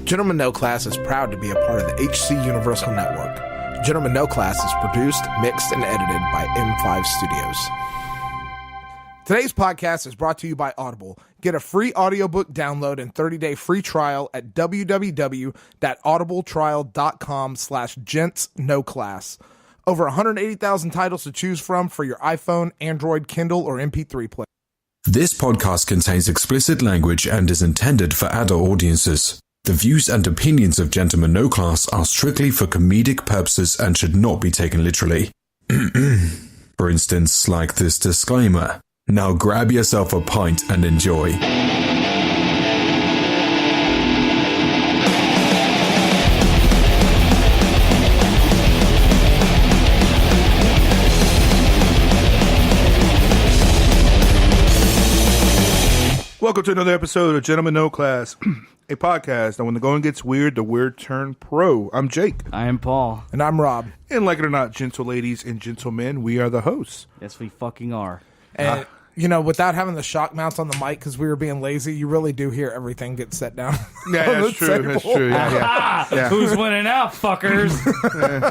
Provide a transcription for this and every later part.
Gentlemen No Class is proud to be a part of the HC Universal Network. Gentlemen No Class is produced, mixed, and edited by M5 Studios. Today's podcast is brought to you by Audible. Get a free audiobook download and 30-day free trial at www.audibletrial.com/gentsnoclass. Over 180,000 titles to choose from for your iPhone, Android, Kindle, or MP3 player. This podcast contains explicit language and is intended for adult audiences. The views and opinions of Gentlemen No Class are strictly for comedic purposes and should not be taken literally. For instance, like this disclaimer. Now grab yourself a pint and enjoy. Welcome to another episode of Gentlemen No Class, a podcast that when the going gets weird, the weird turn pro. I'm Jake. I am Paul. And I'm Rob. And like it or not, gentle ladies and gentlemen, we are the hosts. Yes, we fucking are. And, without having the shock mounts on the mic because we were being lazy, you really do hear everything get set down. Yeah, that's true. That's true. Yeah. Who's winning out, fuckers?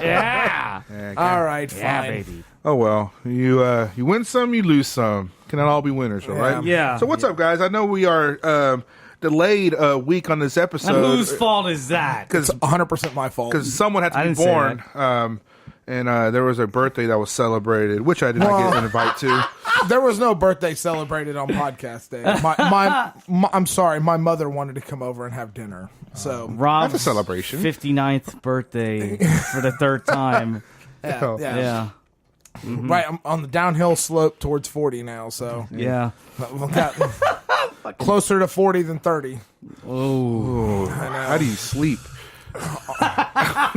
Yeah. All right, fine. Yeah, baby. Oh, well, you win some, you lose some. Cannot all be winners, all right? Yeah. So what's up, guys? I know we are delayed a week on this episode. And whose fault is that? It's 100% my fault. Because someone had to be born. And there was a birthday that was celebrated, which I did not get an invite to. There was no birthday celebrated on podcast day. I'm sorry, my mother wanted to come over and have dinner. So Rob's that's a celebration. 59th birthday for the third time. yeah. Mm-hmm. Right, I'm on the downhill slope towards 40 now, so Yeah. I've got closer to 40 than 30. Oh. How do you sleep?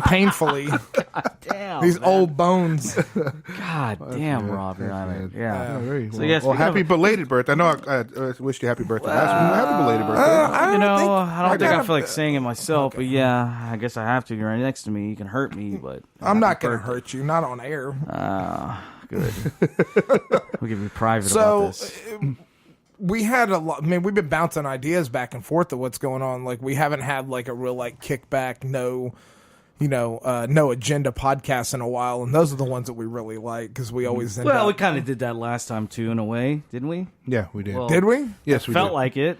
Painfully. Damn. These old bones. God damn, Rob. You're on it. Yeah. So, yes, well, happy belated birthday. I know I wished you happy birthday last week. Happy belated birthday. I don't think I feel like saying it myself, but yeah, I guess I have to. You're right next to me. You can hurt me, but I'm not going to hurt you. Not on air. Good. We can be private about this. We had a lot. I mean, we've been bouncing ideas back and forth of what's going on. Like, we haven't had like a real kickback, no agenda podcast in a while, and those are the ones that we really like because we always end up. We kind of did that last time too, in a way, didn't we? Yeah, we did. Well, did we? Yes, we felt did. like it.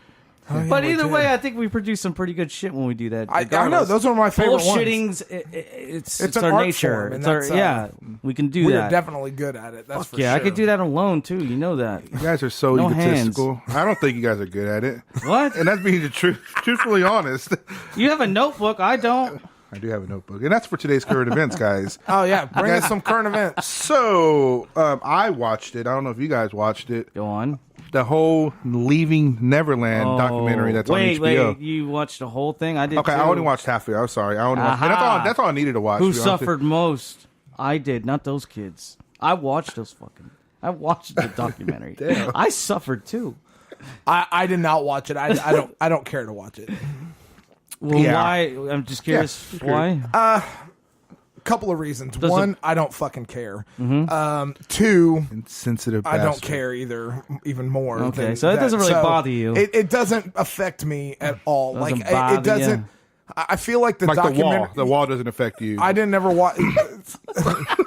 Oh, yeah, but we either did. way, I think we produce some pretty good shit when we do that. I know those are my favorite ones. Bullshitting's it's an our art nature. form, and It's our, that's, we can do we that. are definitely good at it. That's Fuck for yeah, sure. I could do that alone too. You know that. You guys are so No egotistical. I don't think you guys are good at it. What? And that's being truthfully honest. You have a notebook. I don't. I do have a notebook, and that's for today's current events, guys. Oh yeah, bring us some current events. So I watched it. I don't know if you guys watched it. Go on. The whole Leaving Neverland documentary that's on HBO. Wait, you watched the whole thing? I did. Okay, too. I only watched half of it. I'm sorry. I only watched, and that's all I needed to watch. Who to be honest. suffered most? I did, not those kids. I watched the documentary. Damn. I suffered too. I did not watch it. I don't care to watch it. Well, Yeah. why? I'm just curious. Why? Couple of reasons. Does One, I don't fucking care. Two, Insensitive I don't bastard. care either. Even more. Okay, than so it that. doesn't really bother you. It doesn't affect me at all. Doesn't It bother doesn't. you? I feel like the Like documentary. the wall doesn't affect you. I didn't ever watch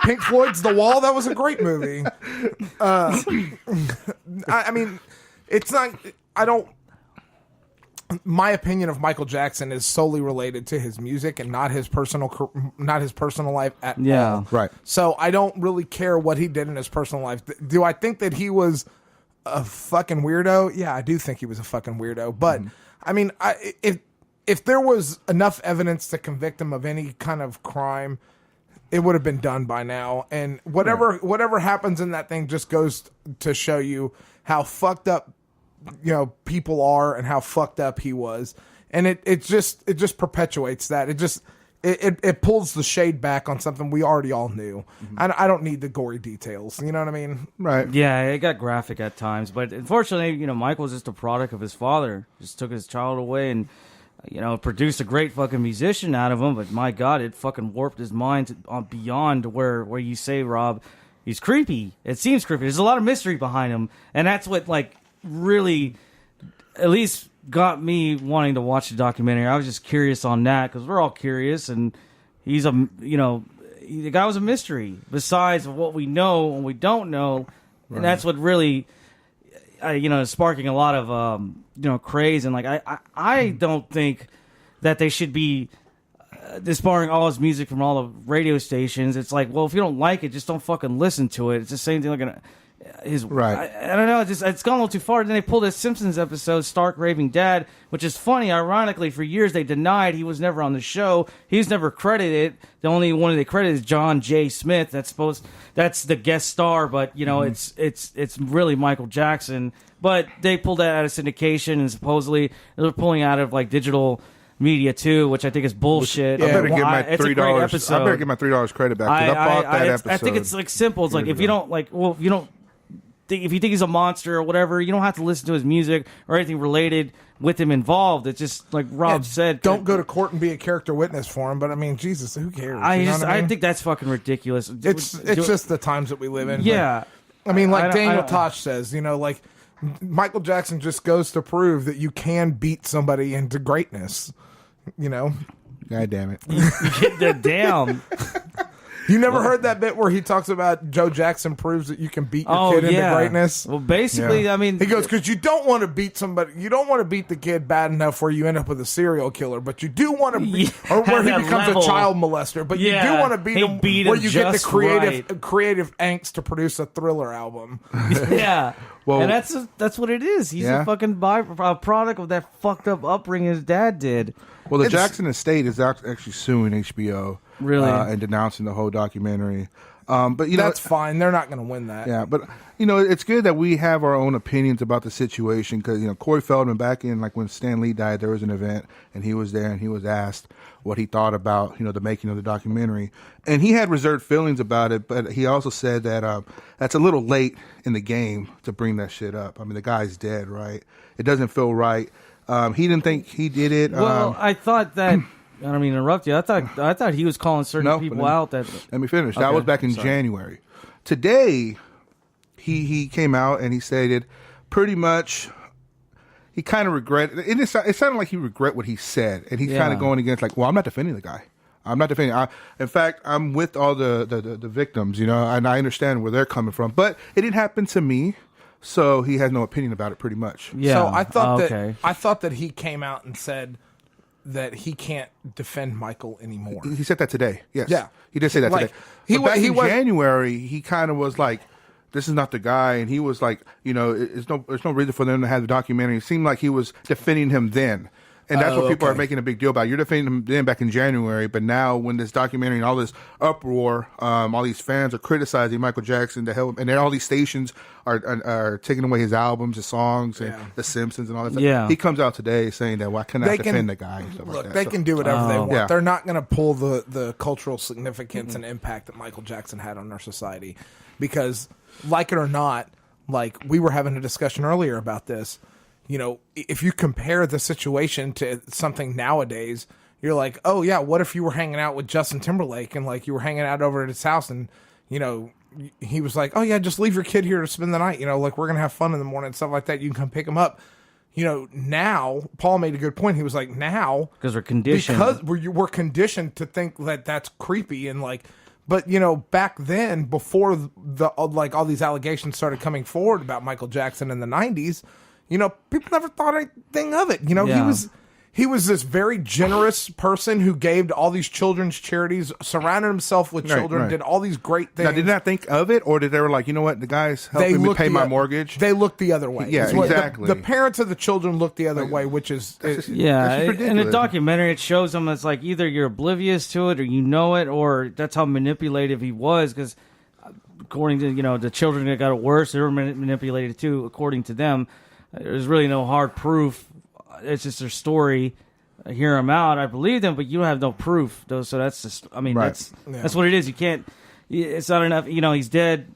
Pink Floyd's The Wall. That was a great movie. I mean, it's not. I don't. My opinion of Michael Jackson is solely related to his music and not his personal life at all. Right. So I don't really care what he did in his personal life. Do I think that he was a fucking weirdo? Yeah, I do think he was a fucking weirdo. But I mean, if there was enough evidence to convict him of any kind of crime, it would have been done by now. And whatever happens in that thing just goes to show you how fucked up people are and how fucked up he was. And it just perpetuates that. It pulls the shade back on something we already all knew. I don't need the gory details. You know what I mean? Right. Yeah, it got graphic at times, but unfortunately, Michael was just a product of his father. Just took his child away and, produced a great fucking musician out of him. But my God, it fucking warped his mind beyond where you say, Rob, he's creepy. It seems creepy. There's a lot of mystery behind him, and that's what really, at least got me wanting to watch the documentary. I was just curious on that because we're all curious, and he's the guy was a mystery. Besides what we know and we don't know, and that's what really, is sparking a lot of craze. And like I don't think that they should be disbarring all his music from all the radio stations. It's like, well, if you don't like it, just don't fucking listen to it. It's the same thing like his right. I don't know. It's gone a little too far. Then they pulled a Simpsons episode, Stark Raving Dad, which is funny. Ironically, for years they denied he was never on the show. He was never credited. The only one they credit is John J. Smith. That's the guest star, but it's really Michael Jackson. But they pulled that out of syndication, and supposedly they're pulling out of like digital media too, which I think is bullshit. I better get my $3. I better get my $3 credit back because I bought that episode. I think it's like simple. It's like if you don't like, well, if you don't. If you think he's a monster or whatever, you don't have to listen to his music or anything related with him involved. It's just like Rob said. Don't go to court and be a character witness for him. But I mean, Jesus, who cares? I think that's fucking ridiculous. It's just the times that we live in. Yeah. But, I mean, like Daniel Tosh says, like Michael Jackson just goes to prove that you can beat somebody into greatness. God damn it. You get that down. You never heard that bit where he talks about Joe Jackson proves that you can beat your kid into greatness? Well, basically, I mean... He goes, because you don't want to beat somebody... You don't want to beat the kid bad enough where you end up with a serial killer, but you do want to beat... Or where he becomes a child molester, but you do want to beat him where you get the creative angst to produce a Thriller album. Yeah. Well, and that's what it is. He's a fucking product of that fucked up upbringing his dad did. Well, the Jackson estate is actually suing HBO. Really? And denouncing the whole documentary. But that's fine. They're not going to win that. Yeah, but it's good that we have our own opinions about the situation because Corey Feldman, back in like when Stan Lee died, there was an event and he was there and he was asked what he thought about the making of the documentary, and he had reserved feelings about it. But he also said that that's a little late in the game to bring that shit up. I mean, the guy's dead, right? It doesn't feel right. He didn't think he did it. Well, I thought that. I don't mean to interrupt you. I thought he was calling certain people out. Let me finish. That was back in January. Today, he came out and he stated pretty much he kind of regretted. It sounded like he regret what he said, and he's kind of going against like, well, I'm not defending the guy. I'm not defending. In fact, I'm with all the victims, and I understand where they're coming from, but it didn't happen to me. So he has no opinion about it, pretty much. Yeah. So I thought that he came out and said that he can't defend Michael anymore. He said that today. Yes. Yeah. He did say that today. Back in January, he kind of was like, this is not the guy. And he was like, there's no reason for them to have the documentary. It seemed like he was defending him then. And that's what people are making a big deal about. You're defending him then back in January, but now when this documentary and all this uproar, all these fans are criticizing Michael Jackson to help, and then all these stations are taking away his albums, his songs, and The Simpsons and all that stuff. Yeah. He comes out today saying that, well, I cannot defend the guy. And stuff look, like that. They can do whatever they want. Yeah. They're not going to pull the cultural significance and impact that Michael Jackson had on our society. Because, like it or not, like we were having a discussion earlier about this, if you compare the situation to something nowadays, you're like, oh yeah, what if you were hanging out with Justin Timberlake and like you were hanging out over at his house and, he was like, oh yeah, just leave your kid here to spend the night. Like we're going to have fun in the morning and stuff like that. You can come pick him up. Now Paul made a good point. He was like, now because we're conditioned, we're conditioned to think that that's creepy and like, but back then before the like all these allegations started coming forward about Michael Jackson in the 90s, people never thought anything of it. He was this very generous person who gave to all these children's charities, surrounded himself with children, did all these great things. Now, did not think of it, or did they were like, you know what, the guy's helping me pay my mortgage? They looked the other way. Yeah, exactly. The parents of the children looked the other way, which is in the documentary, it shows them it's like either you're oblivious to it or you know it, or that's how manipulative he was. Because according to the children that got it worse, they were manipulated too, according to them. There's really no hard proof. It's just their story. I hear them out. I believe them, but you don't have no proof. Though, so that's just. I mean, that's what it is. You can't. It's not enough. He's dead.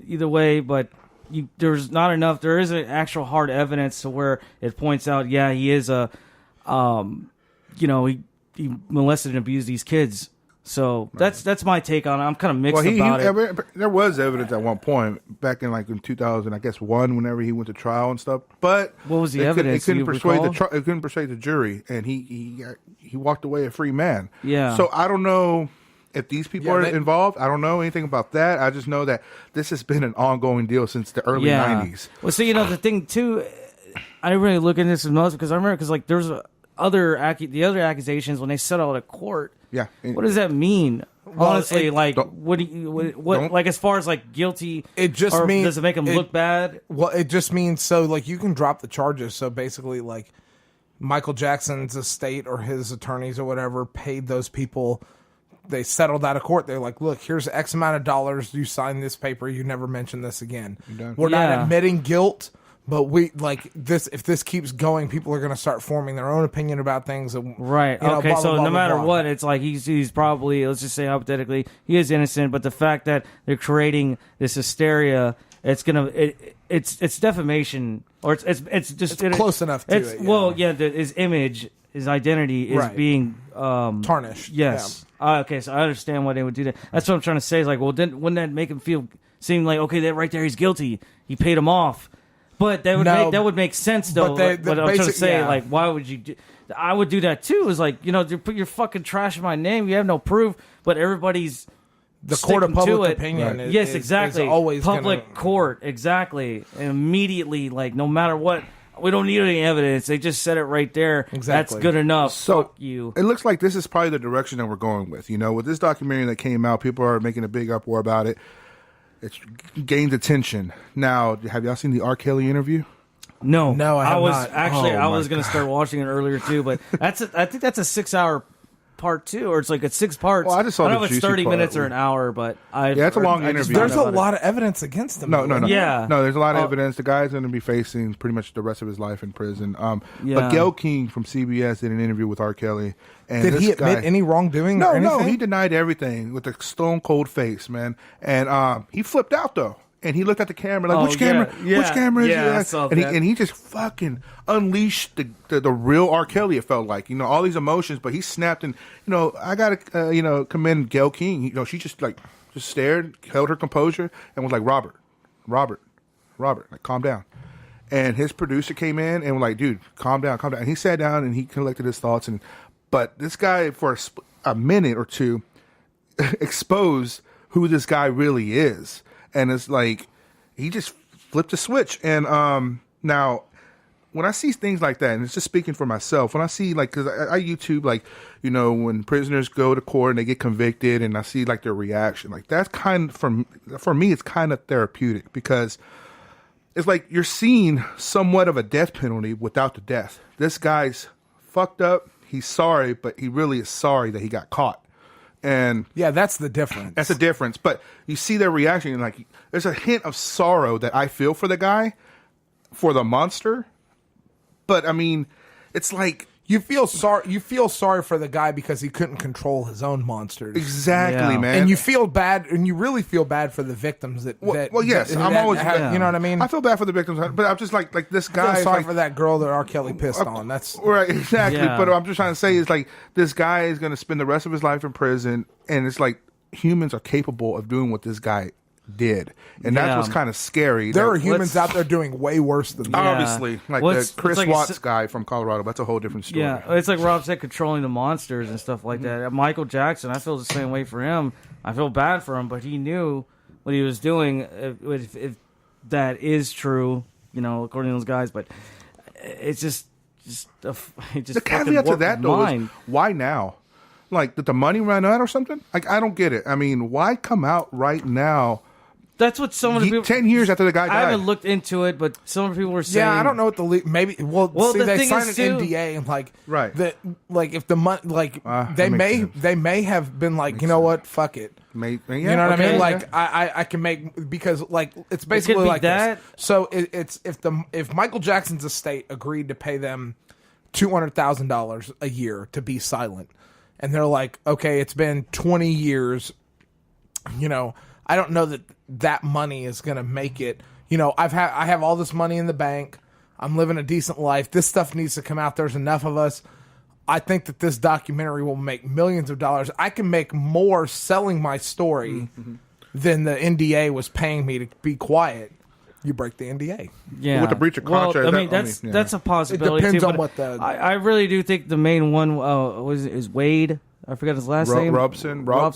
Either way, but there's not enough. There isn't actual hard evidence to where it points out. Yeah, he is a. He molested and abused these kids. So that's my take on it. I'm kind of mixed about it. There was evidence at one point back in like in 2000, I guess whenever he went to trial and stuff. But what was the evidence? It couldn't persuade the jury, and he walked away a free man. Yeah. So I don't know if these people are involved. I don't know anything about that. I just know that this has been an ongoing deal since the early 90s. Well, so the thing too, I didn't really look into this as much because I remember like there's the other accusations when they settle at court. Yeah. What does that mean? Well, honestly, like, what like, as far as like guilty, it just means, does it make them look bad? Well, it just means so like you can drop the charges. So basically, like Michael Jackson's estate or his attorneys or whatever paid those people. They settled out of court. They're like, look, here's X amount of dollars. You sign this paper. You never mention this again. We're not admitting guilt. But we like this. If this keeps going, people are going to start forming their own opinion about things. And, right. Okay. Blah, so blah, blah, no matter blah. what, it's like he's probably, let's just say hypothetically, he is innocent. But the fact that they're creating this hysteria, it's defamation, or it's just close enough to it. Yeah. Well, his image, his identity is being tarnished. Yes. Yeah. Okay. So I understand why they would do that. That's what I'm trying to say. Is like, well, then wouldn't that make him seem like okay, that right there, he's guilty. He paid him off. But that would make sense though. But I'm trying to say, like, why would you do? I would do that too. Is like, you put your fucking trash in my name. You have no proof, but everybody's the court of public opinion. Right. Yes, exactly. Is always public court, exactly. And immediately, like, no matter what, we don't need any evidence. They just said it right there. Exactly. That's good enough. So fuck you. It looks like this is probably the direction that we're going with. With this documentary that came out, people are making a big uproar about it. It's gained attention. Now, have y'all seen the R. Kelly interview? No, I have not. I was going to start watching it earlier too, but I think that's a 6-hour part 2, or it's like it's 6 parts. Well, I just saw I don't know the if it's juicy 30 part. minutes or an hour, but it's a long interview. There's a lot of evidence against him. No. Yeah. No, there's a lot of evidence. The guy's going to be facing pretty much the rest of his life in prison. But Gayle King from CBS did an interview with R. Kelly. And did he admit any wrongdoing? No, he denied everything with a stone cold face, man. And he flipped out though. And he looked at the camera like, which camera? Yeah. Which camera is I it? saw And he just fucking unleashed the real R. Kelly. It felt like all these emotions, but he snapped. And I gotta commend Gayle King. She just stared, held her composure, and was like, Robert, like calm down. And his producer came in and was like, dude, calm down. And he sat down and he collected his thoughts. But this guy for a minute or two exposed who this guy really is. And it's like he just flipped a switch. And now, when I see things like that, and it's just speaking for myself, when I see because I YouTube when prisoners go to court and they get convicted, and I see their reaction, that's kind of for me, it's kind of therapeutic because it's like you're seeing somewhat of a death penalty without the death. This guy's fucked up. He's sorry, but he really is sorry that he got caught. And yeah, that's the difference. That's the difference. But you see their reaction, and there's a hint of sorrow that I feel for the guy, for the monster. But I mean, it's like you feel sorry. You feel sorry for the guy because he couldn't control his own monsters. Exactly, man. And you feel bad, and you really feel bad for the victims. Yes, I'm always. You know what I mean? I feel bad for the victims, but I'm just like this guy. I feel sorry for that girl that R. Kelly pissed on. That's right, exactly. Yeah. But what I'm just trying to say is this guy is going to spend the rest of his life in prison, and it's like humans are capable of doing what this guy did, and that's what's kind of scary. There are humans out there doing way worse than that. Obviously, the Chris Watts guy from Colorado. That's a whole different story. Yeah, it's like Rob said, controlling the monsters and stuff like that. Michael Jackson, I feel the same way for him. I feel bad for him, but he knew what he was doing. If that is true, according to those guys, but it's just the caveat to that though is why now? Did the money run out or something? I don't get it. I mean, why come out right now? That's what some of the people. 10 years after the guy died. I haven't looked into it, but some of the people were saying. Yeah, I don't know what the maybe. Well, see, the they thing signed is an too, NDA and right. That if the money they may have been you know what, fuck it. You know what I mean? I can make because it's basically like that. This. So it's if Michael Jackson's estate agreed to pay them $200,000 a year to be silent, and they're like, okay, it's been 20 years, I don't know that money is going to make it. I have all this money in the bank. I'm living a decent life. This stuff needs to come out. There's enough of us. I think that this documentary will make millions of dollars. I can make more selling my story than the NDA was paying me to be quiet. You break the NDA. Yeah. With the breach of contract. Well, I mean, that's a possibility. It depends too, on what the... I really do think the main one is Wade. I forgot his last name. Robson. Well,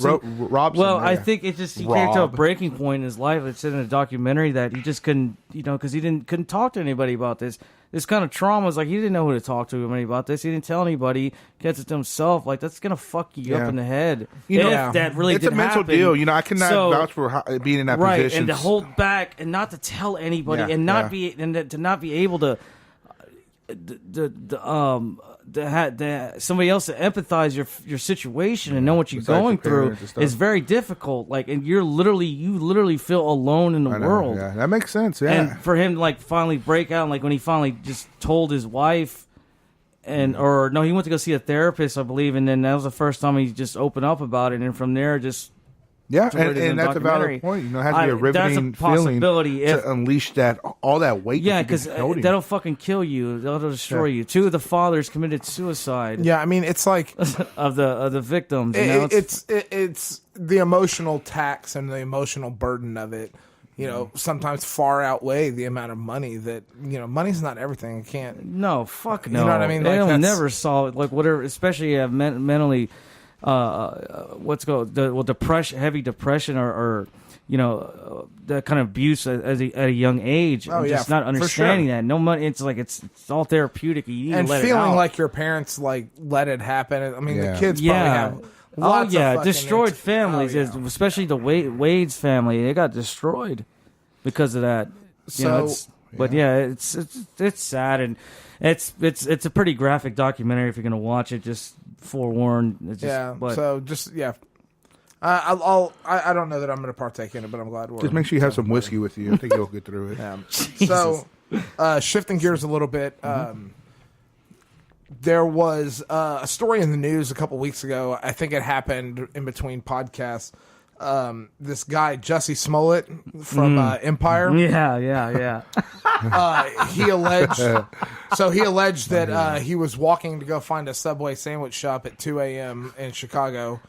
yeah. I think he came to a breaking point in his life. It said in a documentary that he just couldn't, because he couldn't talk to anybody about this. This kind of trauma was like he didn't know who to talk to anybody about this. He didn't tell anybody. He kept it to himself. Like that's gonna fuck you up in the head. If that really it's a mental deal. I cannot vouch for being in that position. And to hold back and not to tell anybody and not be to not be able to somebody else to empathize your situation and know what you're going through is very difficult. Like, and you literally feel alone in the world. Yeah, that makes sense. Yeah, and for him to like finally break out, like when he finally just told his wife, he went to go see a therapist, I believe, and then that was the first time he just opened up about it, and from there just. Yeah, and that's a valid point. It has to be a riveting feeling to unleash all that weight. Yeah, because that'll fucking kill you. That'll destroy you. Two of the fathers committed suicide. Yeah, I mean, it's like of the victims. It's the emotional tax and the emotional burden of it. Sometimes far outweigh the amount of money that money's not everything. It can't. No, fuck no. You know what I mean? They'll never solve it. Like whatever, especially mentally. Depression, heavy depression, or that kind of abuse at a young age. Just not understanding that. No money. It's like it's all therapeutic. You need to let feeling it out. like your parents like let it happen. I mean, the kids probably have. Lots of destroyed families, especially the Wade's family. They got destroyed because of that. It's sad, and it's a pretty graphic documentary if you're gonna watch it. Just forewarned. I don't know that I'm going to partake in it, but I'm glad we're... Just make sure you have some whiskey with you. I think you'll get through it. So, shifting gears a little bit, there was a story in the news a couple weeks ago. I think it happened in between podcasts. This guy, Jussie Smollett from Empire. Yeah. He alleged that he was walking to go find a Subway sandwich shop at 2 a.m. in Chicago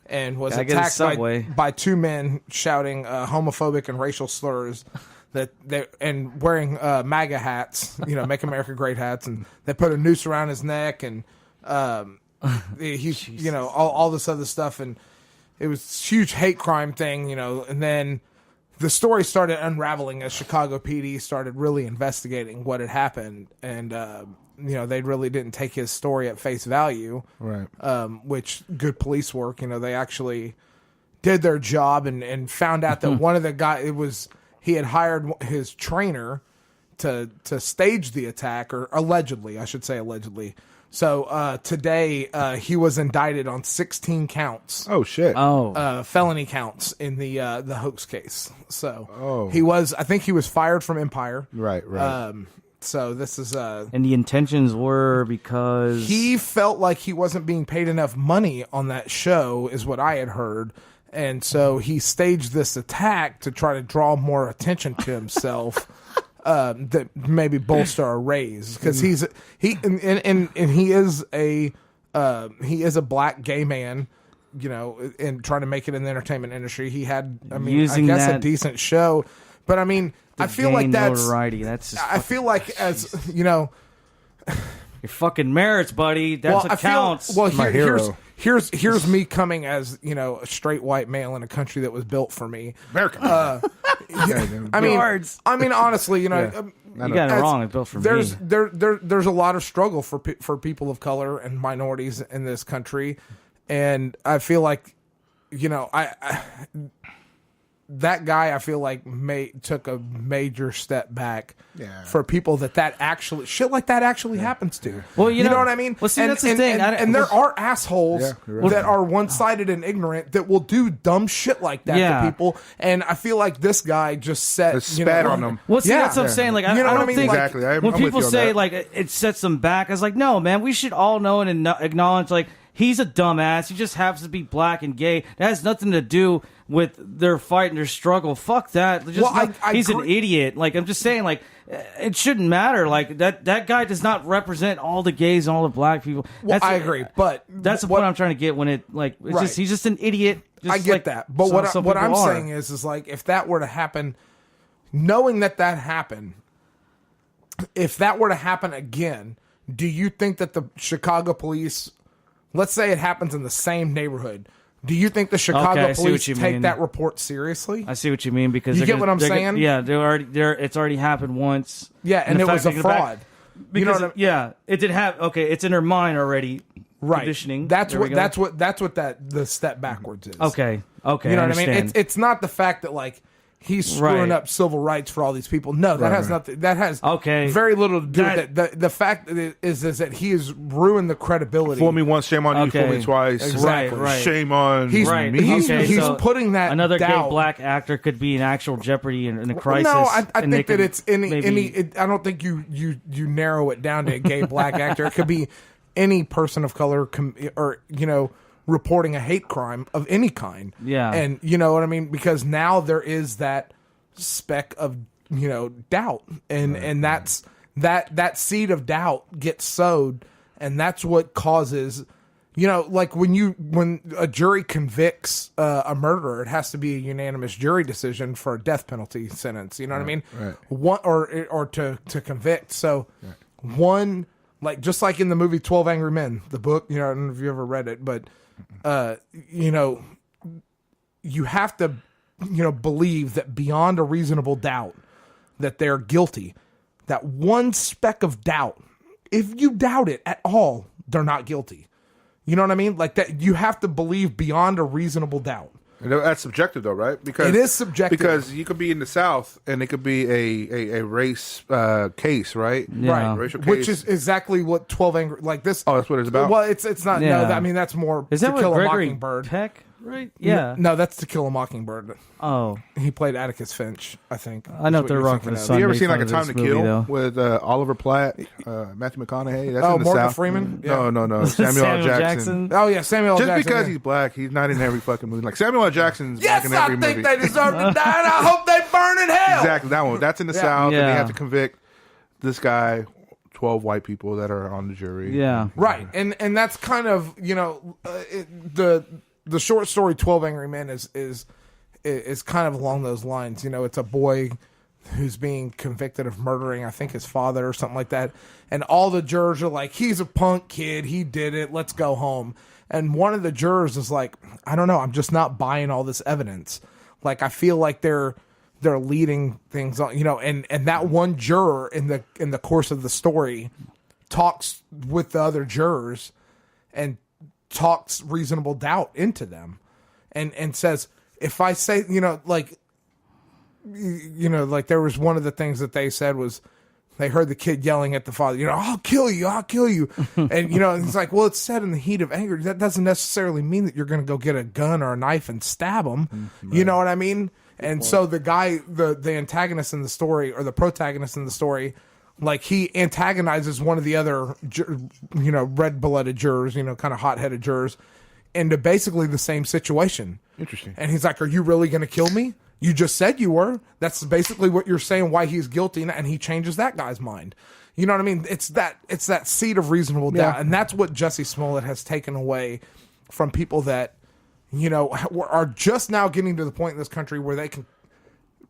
and was attacked by two men shouting homophobic and racial slurs and wearing MAGA hats, Make America Great hats, and they put a noose around his neck and he's all this other stuff, and it was a huge hate crime thing, and then the story started unraveling as Chicago PD started really investigating what had happened, and they really didn't take his story at face value, right? Which good police work. They actually did their job and found out that one of the guys he had hired his trainer to stage the attack, or allegedly, I should say allegedly. So today he was indicted on 16 counts. Oh shit! Felony counts in the hoax case. So I think he was fired from Empire. Right. So this is and the intentions were because he felt like he wasn't being paid enough money on that show, is what I had heard. And so he staged this attack to try to draw more attention to himself. That maybe bolster a raise, because he is a black gay man, and trying to make it in the entertainment industry. He had, a decent show, but I feel like that's notoriety. I feel like your fucking merits, buddy. That's what counts. Here's me coming as a straight white male in a country that was built for me, America. Honestly, you got it wrong. It's built for me. There's a lot of struggle for people of color and minorities in this country, and I feel like, that guy, I feel like took a major step back for people that actually shit like that actually happens to. Well, you know what I mean. Well, see, that's the thing. And there are assholes that are one-sided and ignorant that will do dumb shit like that to people. And I feel like this guy just spat on them. Well, see, that's what I'm saying. Like, I don't think exactly. When people say like it sets them back, I was like, no, man, we should all know and acknowledge like, he's a dumbass. He just happens to be black and gay. That has nothing to do with their fight and their struggle. Fuck that. He's an idiot. Like, I'm just saying, like, it shouldn't matter. Like, that guy does not represent all the gays and all the black people. I agree, but that's the point I'm trying to get when it, like, it's just, he's just an idiot. I get that. But what I'm saying is like, if that were to happen, knowing that happened, if that were to happen again, do you think that the Chicago police, let's say it happens in the same neighborhood, do you think the Chicago police take that report seriously? I see what you mean, because you get what I'm saying. Yeah, it's already happened once. Yeah, and it was a fraud. Because it did have. Okay, it's in her mind already. Right. Conditioning. That's what the step backwards is. Okay. You know what I mean? It's not the fact that like he's screwing up civil rights for all these people. No, that has nothing. That has very little to do with it. The fact is that he has ruined the credibility. Fool me once, shame on you. Fool me twice. Exactly. Right. Shame on me. He's putting that another doubt. gay black actor could be in actual jeopardy in a crisis. No, I think that it's any. I don't think you narrow it down to a gay black actor. It could be any person of color, or reporting a hate crime of any kind. Yeah. And you know what I mean? Because now there is that speck of, doubt. And that's that seed of doubt gets sowed, and that's what causes, like when a jury convicts a murderer, it has to be a unanimous jury decision for a death penalty sentence. You know what I mean? Right. One or to convict. So one, like, just like in the movie 12 Angry Men, the book, I don't know if you ever read it, but you have to, believe that beyond a reasonable doubt that they're guilty. That one speck of doubt, if you doubt it at all, they're not guilty. You know what I mean? Like that, you have to believe beyond a reasonable doubt. And that's subjective, though, right? Because it is subjective. Because you could be in the South, and it could be a race case, right? Yeah. Right. Racial case. Which is exactly what 12 Angry, like this. Oh, that's what it's about? Well, it's not. Yeah. No, I mean, that's more Is that To Kill what a Gregory Mockingbird. Peck? Right? Yeah. No, that's To Kill a Mockingbird. Oh. He played Atticus Finch, I think. I know That's they're what you're wrong for thinking the of. sun. Have you ever made seen fun like A of Time this to movie, Kill though. with Oliver Platt, Matthew McConaughey? That's in the Morgan South. Freeman? Yeah. No. Samuel L. Jackson. Oh, yeah, Samuel L. Just Jackson. because yeah. he's black, he's not in every fucking movie. Like Samuel L. Jackson's Yes, back in every I movie. think they deserve to die, and I hope they burn in hell. Exactly, that one. That's in the Yeah. South, and they Yeah. have to convict this guy, 12 white people that are on the jury. Yeah. Right, and that's kind of the short story 12 Angry Men is kind of along those lines. It's a boy who's being convicted of murdering, I think, his father or something like that, and all the jurors are like, he's a punk kid, he did it, let's go home. And one of the jurors is like, I don't know, I'm just not buying all this evidence. Like, I feel like they're leading things on, and that one juror in the course of the story talks with the other jurors and talks reasonable doubt into them, and says, if I say, like there was one of the things that they said was, they heard the kid yelling at the father, I'll kill you. And, he's like, well, it's said in the heat of anger. That doesn't necessarily mean that you're going to go get a gun or a knife and stab him. Right. You know what I mean? And so the guy, the antagonist in the story, or the protagonist in the story, like, he antagonizes one of the other, red-blooded jurors, kind of hot-headed jurors, into basically the same situation. Interesting. And he's like, are you really going to kill me? You just said you were. That's basically what you're saying, why he's guilty, and he changes that guy's mind. You know what I mean? It's that seed of reasonable doubt, and that's what Jussie Smollett has taken away from people that, are just now getting to the point in this country where they can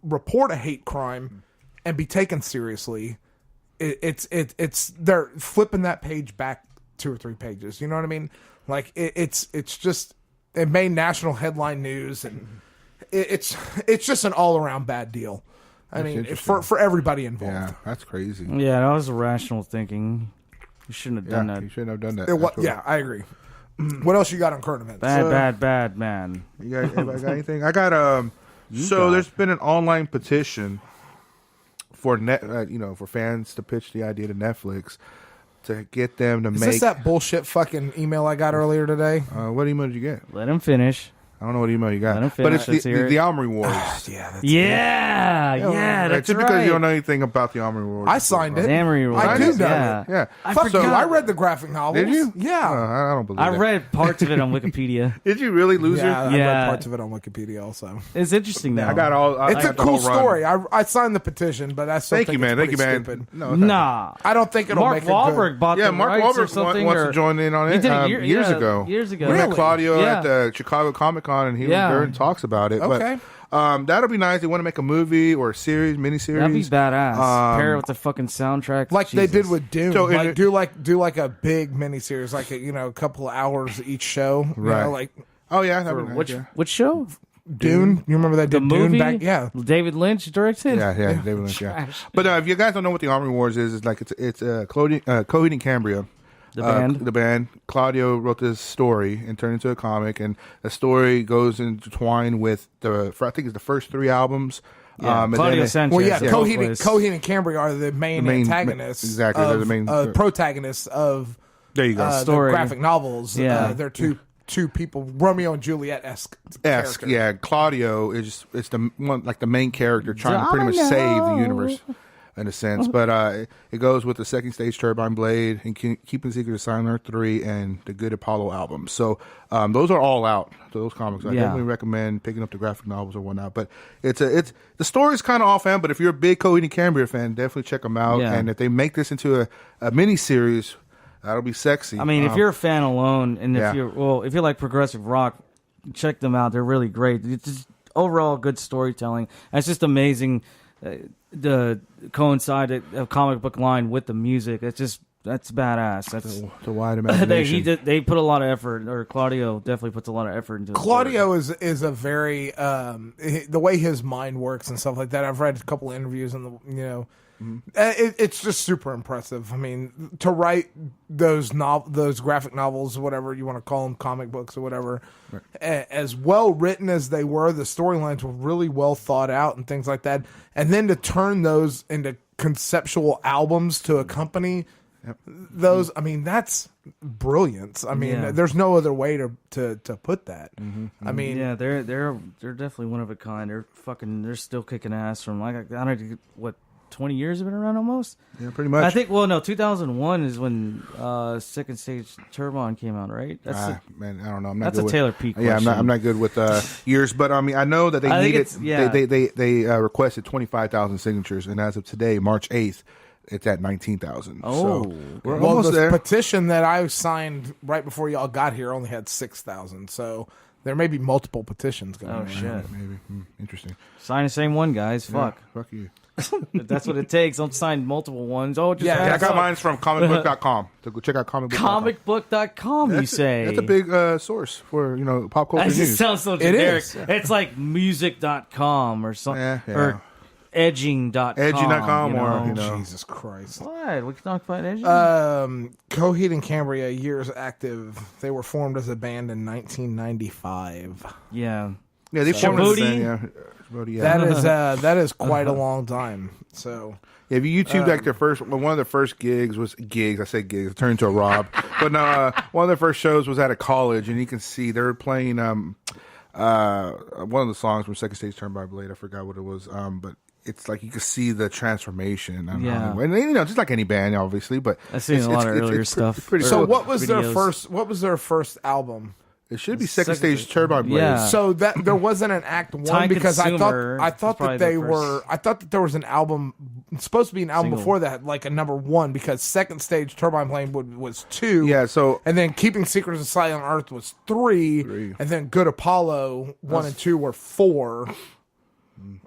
report a hate crime and be taken seriously. It's they're flipping that page back 2 or 3 pages. You know what I mean? Like, it's just, it made national headline news, and it's just an all around bad deal. I mean, for everybody involved. Yeah, that's crazy. Yeah, that was irrational thinking. You shouldn't have done that. You shouldn't have done that. Yeah, I agree. What else you got on current events? Bad, man. Anybody got anything? I got there's been an online petition for for fans to pitch the idea to Netflix to get them to Is make. this that bullshit fucking email I got earlier today? What email did you get? Let him finish. I don't know what email you got, I don't but it's finish. the Armory Wars. Yeah, that's just right. because you don't know anything about the Armory Wars. I signed it. Armory Wars. I do know yeah. it. Yeah. Fuck you. I read the graphic novels. Did you? Yeah. I don't believe I that. read parts of it on Wikipedia. Did you really, loser? Yeah, I read Yeah. parts of it on Wikipedia also. It's interesting though. I got all. I It's got a the cool whole run. story. I signed the petition, but I still Thank think you, man. it's Thank you, pretty man. stupid. No, it's not. Nah. I don't think it'll Mark make it Wahlberg good. bought Yeah, the Mark rights or Wahlberg something. wants or- to join in on He it did it years ago. Years ago. We met Really? Claudio Yeah. at the Chicago Comic Con, and he was Yeah. there and talks about it. Okay. But that'll be nice. They want to make a movie or a series, miniseries. That'd be badass. Pair it Um, with the fucking soundtrack, Like they did Jesus. with Dune. So, like, do like a big miniseries, like a couple of hours each show. You Right. know, like Oh yeah, that'd be nice. Which show? Dune. You remember that The did movie? Dune back? Yeah. David Lynch directed. Yeah, David Lynch. Yeah. Trash. But if you guys don't know what the Armory Wars is, it's like it's Coheed and Cambria. The band. The band. Claudio wrote this story and turned it into a comic, and the story goes intertwined with I think it's the first 3 albums. Yeah, and Claudio then Sanchez. Well, yeah. Yeah. Coheed and Cambria are the main antagonists. exactly, Of, they're the main- protagonists of there you go. the Story. graphic novels. Yeah. They're two people, Romeo and Juliet esque. Yeah. Claudio is the one, like the main character trying to pretty much save the universe in a sense. But it goes with the Second Stage Turbine Blade and Keeping Secret of Silent Earth 3 and the Good Apollo album. So those are all out. So those comics, I definitely recommend picking up the graphic novels or whatnot. But it's the story's kind of offhand. But if you're a big Coheed and Cambria fan, definitely check them out. Yeah. And if they make this into a mini series, that'll be sexy. I mean, if you're a fan alone, and Yeah. if you like progressive rock, check them out. They're really great. It's just overall good storytelling. It's just amazing. The coincide a comic book line with the music. That's badass. That's the wide imagination. they put a lot of effort, or Claudio definitely puts a lot of effort into it. Claudio is a very the way his mind works and stuff like that. I've read a couple of interviews and it's just super impressive. I mean, to write those graphic novels, whatever you want to call them, comic books or whatever, as well written as they were, the storylines were really well thought out and things like that. And then to turn those into conceptual albums to accompany those, I mean, that's brilliance. I mean, there's no other way to put that. I mean, yeah, they're definitely one of a kind. They're still kicking ass from I don't know what 20 years have been around almost. Yeah, pretty much. I think. Well, no, 2001 is when Second Stage Turbine came out, right? Man, I don't know. I'm not That's good a with, Taylor P. Yeah, question. I'm not good with years, but I mean, I know that they needed. They requested 25,000 signatures, and as of today, March 8th, it's at 19,000. Oh, so we're well, almost the there. petition that I signed right before y'all got here only had 6,000. So there may be multiple petitions going on. Oh shit! Maybe interesting. Sign the same one, guys. Fuck. Yeah, fuck you. If that's what it takes. Don't sign multiple ones. Oh, just I adds got up. mine from comicbook.com. So go check out comicbook.com. Comicbook.com. You say That's a big source for pop culture That news. just sounds so generic. is. It's like music.com or something. Yeah. Or edging.com. Edging.com you know? or, you know. Jesus Christ. What? We can talk about edging? Coheed and Cambria, years active. They were formed as a band in 1995. yeah. Yeah, they formed Djibouti? this thing, yeah. Djibouti, yeah. That is quite a long time. So Yeah, if you YouTube like their first, one of their first gigs was gigs. I say gigs, it turned into a Rob. But no, one of their first shows was at a college, and you can see they were playing one of the songs from Second Stage Turbine Blade. I forgot what it was, but it's like you can see the transformation. Yeah. And just like any band, obviously. But I've seen a lot of earlier stuff. It's pretty so cool. what was their videos. first? What was their first album? It should be Second Stage Turbine Blade. Yeah. So that there wasn't an act one Time because Consumer I thought is probably that they the first. were I thought that there was an album supposed to be an album Single. before that, like a number one, because Second Stage Turbine Blade was 2. Yeah, so and then Keeping Secrets of Silent Earth was 3, and then Good Apollo 1 and 2 were 4.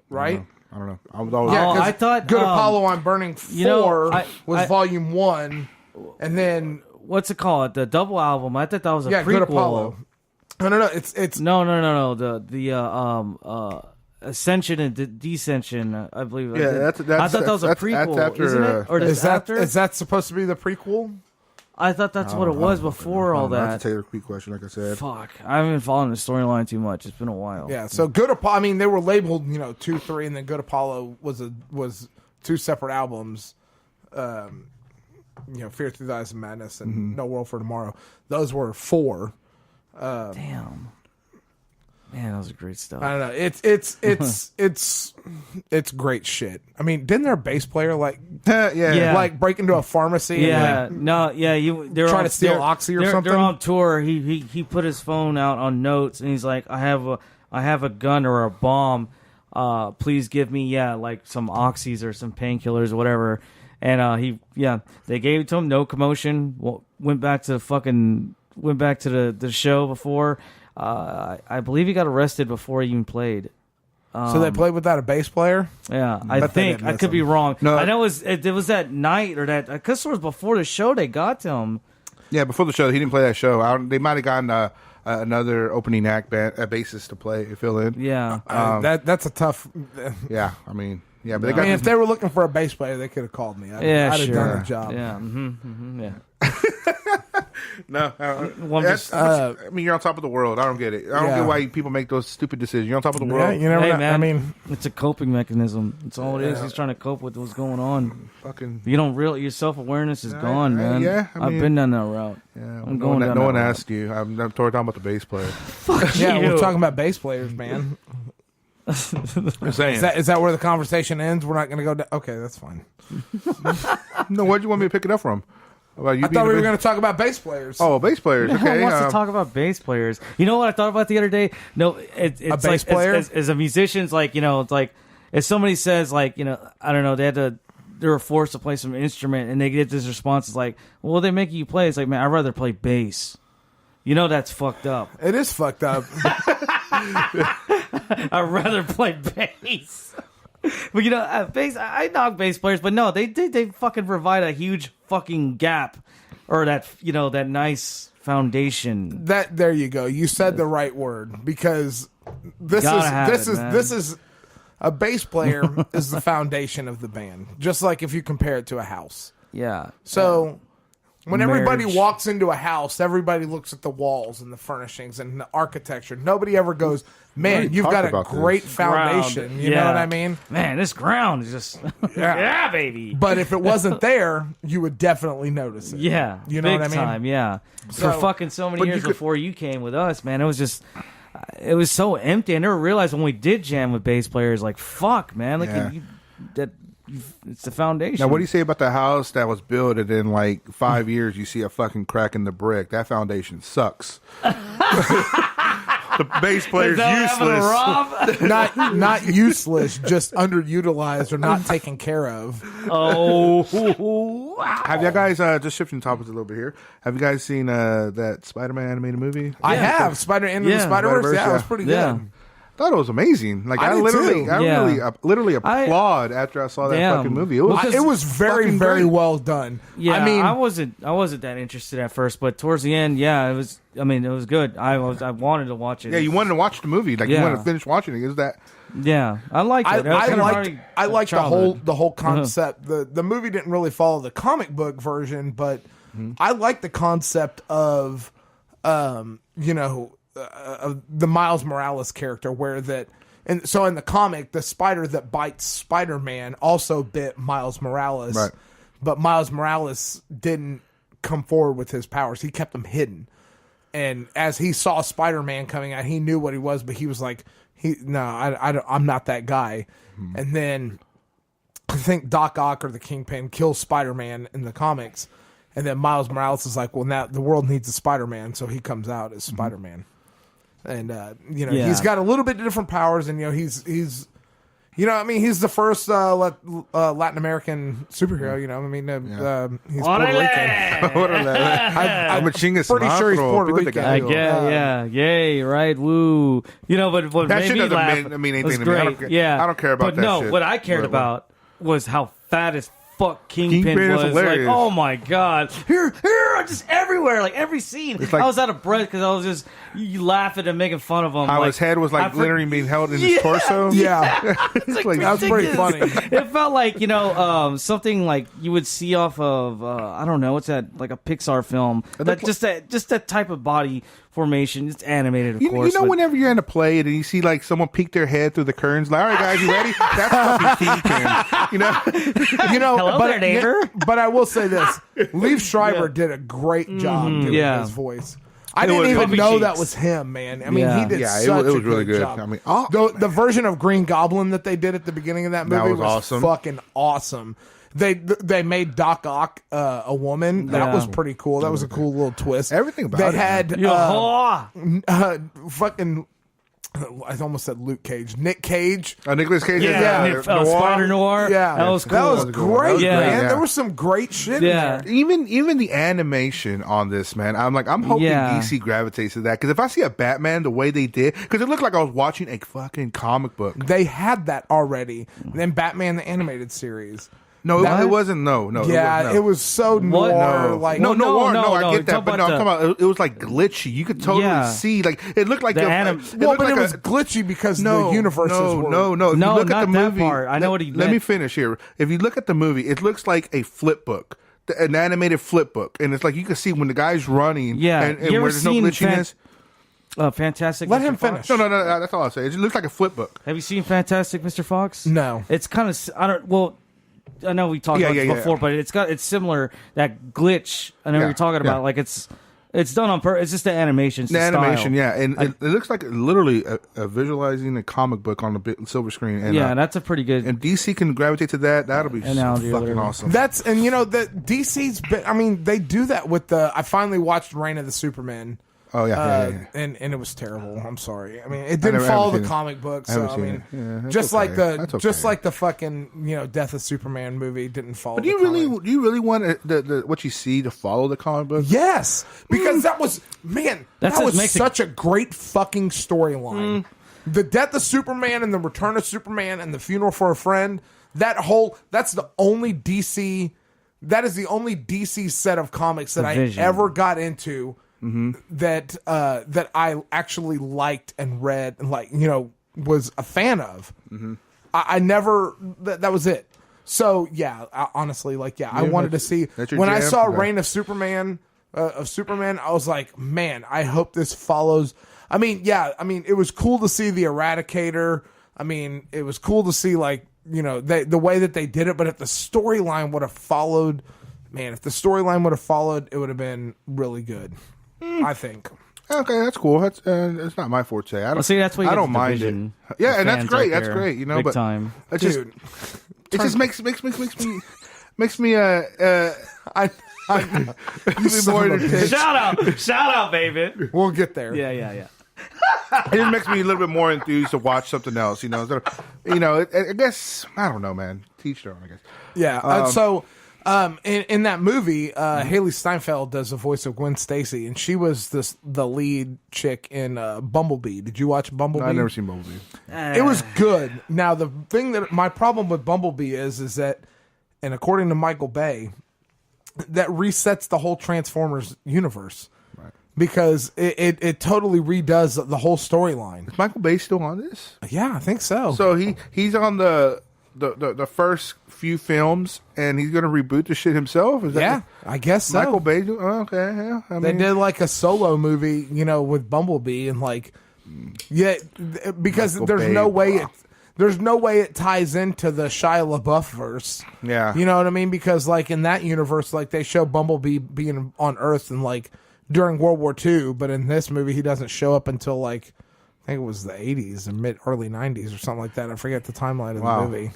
Right? I don't know. I was always Yeah, 'cause I thought, Good Apollo on Burning 4 was I- volume 1, and then What's it called? The double album. I thought that was a yeah, prequel. Good Apollo. No. It's No. The Ascension and Descension. I believe. Yeah, I thought that was a that's prequel. after, isn't it? Or is that after? is that supposed to be the prequel? I thought that's what it was before all That's that. a Taylor Creek question, like I said. Fuck, I haven't been following the storyline too much. It's been a while. Yeah, so Good Apollo. I mean, they were labeled, 2, 3, and then Good Apollo was 2 separate albums. Fear Through the Eyes of Madness and No World for Tomorrow. Those were 4. Damn. Man, that was great stuff. I don't know. It's great shit. I mean, didn't their bass player Yeah. like break into a pharmacy? Yeah, and they're try to steal Oxy or something? They're on tour. He put his phone out on notes, and he's like, I have a gun or a bomb. Please give me like some Oxys or some painkillers or whatever. And they gave it to him. No commotion. Went back to the show before. I believe he got arrested before he even played. So they played without a bass player? Yeah, I think. I could be wrong. No, I know it was that night or that, because it was before the show they got to him. Yeah, before the show. He didn't play that show. They might have gotten another opening act bassist to fill in. Yeah. That's a tough... Yeah, I mean... Yeah, but if they were looking for a bass player, they could have called me. I'd have done the job. Yeah, yeah. No, I mean, you're on top of the world. I don't get it. I don't get why people make those stupid decisions. You're on top of the Yeah, world. you never know. man, I mean, it's a coping mechanism. That's all it is. He's trying to cope with what's going on. Fucking, You don't real your self-awareness is gone, man. yeah, I've been down that route. yeah, I'm going down no that one route. asked you. I'm talking about the bass player. yeah, you. we're talking about bass players, man. I'm saying. Is that where the conversation ends? We're not going to go down. Okay, that's fine. No, where'd you want me to pick it up from? About you I thought we were going to talk about bass players. Oh, bass players. Okay. Who wants to talk about bass players? You know what I thought about the other day? No, it's bass like player? as a musician's like, it's like if somebody says like, I don't know, they were forced to play some instrument and they get this response, it's like, well, they make you play. It's like, man, I'd rather play bass. That's fucked up. It is fucked up. I'd rather play bass. But bass. I knock bass players, but no, they fucking provide a huge fucking gap, or that nice foundation. There you go. You said the right word, because this is a bass player is the foundation of the band. Just like if you compare it to a house. Yeah. So when everybody Marriage. walks into a house, everybody looks at the walls and the furnishings and the architecture. Nobody ever goes, man, you've got a great foundation. Ground. You know what I mean? Man, this ground is just yeah, baby. But if it wasn't there, you would definitely notice it. Yeah, you know big what I mean? time. Yeah, So- for fucking so many years before you came with us, man, it was just. It was so empty. I never realized when we did jam with bass players, like, fuck, man. Like, Yeah. it's the foundation. Now, what do you say about the house that was built and in like 5 years you see a fucking crack in the brick? That foundation sucks. The bass player's useless. Not useless, just underutilized or not taken care of. Oh. Have you guys, just shifting topics a little bit here, have you guys seen that Spider-Man animated movie? I have. Into the Spider-Verse. Yeah, it was pretty good. Yeah. Thought it was amazing. Like I did too. I literally applaud after I saw that fucking movie. It was very, very well done. Yeah, I mean, I wasn't that interested at first, but towards the end, it was. I mean, it was good. I wanted to watch it. Yeah, you wanted to watch the movie. Like you wanted to finish watching it. Is that? Yeah, I liked it. I liked the whole concept. The movie didn't really follow the comic book version, but I liked the concept of, the Miles Morales character, and so in the comic, the spider that bites Spider-Man also bit Miles Morales, right. But Miles Morales didn't come forward with his powers. He kept them hidden. And as he saw Spider-Man coming out, he knew what he was, but he was like, I'm not that guy. And then I think Doc Ock or the Kingpin kills Spider-Man in the comics. And then Miles Morales is like, well, now the world needs a Spider-Man. So he comes out as Spider-Man. And, he's got a little bit different powers. And, he's he's the first Latin American superhero. He's Puerto Rican. I'm pretty sure he's Puerto Rican. Yay, right, woo. But what That made shit me doesn't laugh mean anything was to me. I great. I don't care about but that shit. what I cared about was how fat as fuck Kingpin is was. hilarious. Like, oh my god, here, just everywhere, like every scene. Like, I was out of breath because I was just laughing and making fun of him. How his head was like literally being held in his torso. Yeah. It's like, that's pretty funny. It felt like something like you would see off of I don't know, what's that, like a Pixar film? Just that type of body formation. It's animated, of course. Whenever you're in a play and you see like someone peek their head through the curtains, like, all right, guys, you ready? That's fucking Kingpin. Hello there, neighbor. But I will say this: Liev Schreiber did a great job doing Yeah. his voice. I didn't even Puffy know cheeks. that was him, man. I mean, he did Yeah, such it was a really good. job. I mean, the version of Green Goblin that they did at the beginning of that movie was awesome. fucking awesome. They made Doc Ock a woman. That was pretty cool. That was a cool little twist. Everything about they it, had fucking. I almost said Luke Cage. Nick Cage. Nicolas Cage. Spider Noir. Yeah, that was cool. That was great, Yeah. man. Yeah. There was some great shit Yeah. in there. Even the animation on this, man. I'm hoping DC gravitates to that, because if I see a Batman the way they did, because it looked like I was watching a fucking comic book. They had that already. Then Batman the Animated Series. No, it wasn't. No. Yeah, it was so noir. No. Like No, I get that, talk but no, about I'm talking about it was like glitchy. You could totally see, like it looked like The it Well, looked but like it was glitchy because the universes were. No. If you No, look at not the that movie, part. I know what he Let meant. me finish here. If you look at the movie, it looks like a flip book, an animated flip book, and it's like you can see when the guy's running. Yeah. and You ever where there's no seen glitchiness. Fantastic. Let Mr. him Fox? finish. No. That's all I say. It looks like a flip book. Have you seen Fantastic Mr. Fox? No. It's kind of I know we talked about this before, but it's similar, that glitch. I know what you're talking about. Like it's done on purpose. It's just the animation. The animation, and it looks like literally a visualizing a comic book on a silver screen. And, that's a pretty good. and DC can gravitate to that. That'll be Analogy, fucking literally. awesome. That's and you know that DC's been. I mean, they do that with the. I finally watched Reign of the Superman. Oh yeah. And it was terrible. I'm sorry. I mean, it didn't follow the comic book, so I mean, just like just like the fucking Death of Superman movie didn't follow. But do you really want the what you see to follow the comic book? Yes, because that was that was such a great fucking storyline. The Death of Superman and the Return of Superman and the Funeral for a Friend. That's the only DC. That is the only DC set of comics that I ever got into. That I actually liked and read and was a fan of. I never that was it. So yeah, honestly, I wanted to see when I saw Reign of Superman. I was like, man, I hope this follows. I mean, it was cool to see the Eradicator. I mean, it was cool to see the way that they did it. But if the storyline would have followed, it would have been really good. I think. Okay, that's cool. That's it's not my forte. I don't see. That's what I don't mind it. Yeah, and that's great. That's great. Big but time. It's just it just makes me Shout out, baby. We'll get there. Yeah. It just makes me a little bit more enthused to watch something else. I guess I don't know, man. Teach their own, I guess. Yeah. In that movie, Haley Steinfeld does the voice of Gwen Stacy, and she was the lead chick in Bumblebee. Did you watch Bumblebee? No, I've never seen Bumblebee. It was good. Now, the thing that my problem with Bumblebee is that, and according to Michael Bay, that resets the whole Transformers universe. Right. Because it totally redoes the whole storyline. Is Michael Bay still on this? Yeah, I think so. So he's on the first few films, and he's going to reboot the shit himself? Is that I guess so. Michael Bay? Okay, yeah. They did a solo movie, with Bumblebee, and because Michael Bay, there's no way it ties into the Shia LaBeouf verse. Yeah. You know what I mean? Because in that universe, they show Bumblebee being on Earth and during World War II, but in this movie he doesn't show up until I think it was the 80s and early 90s or something like that. I forget the timeline of the movie.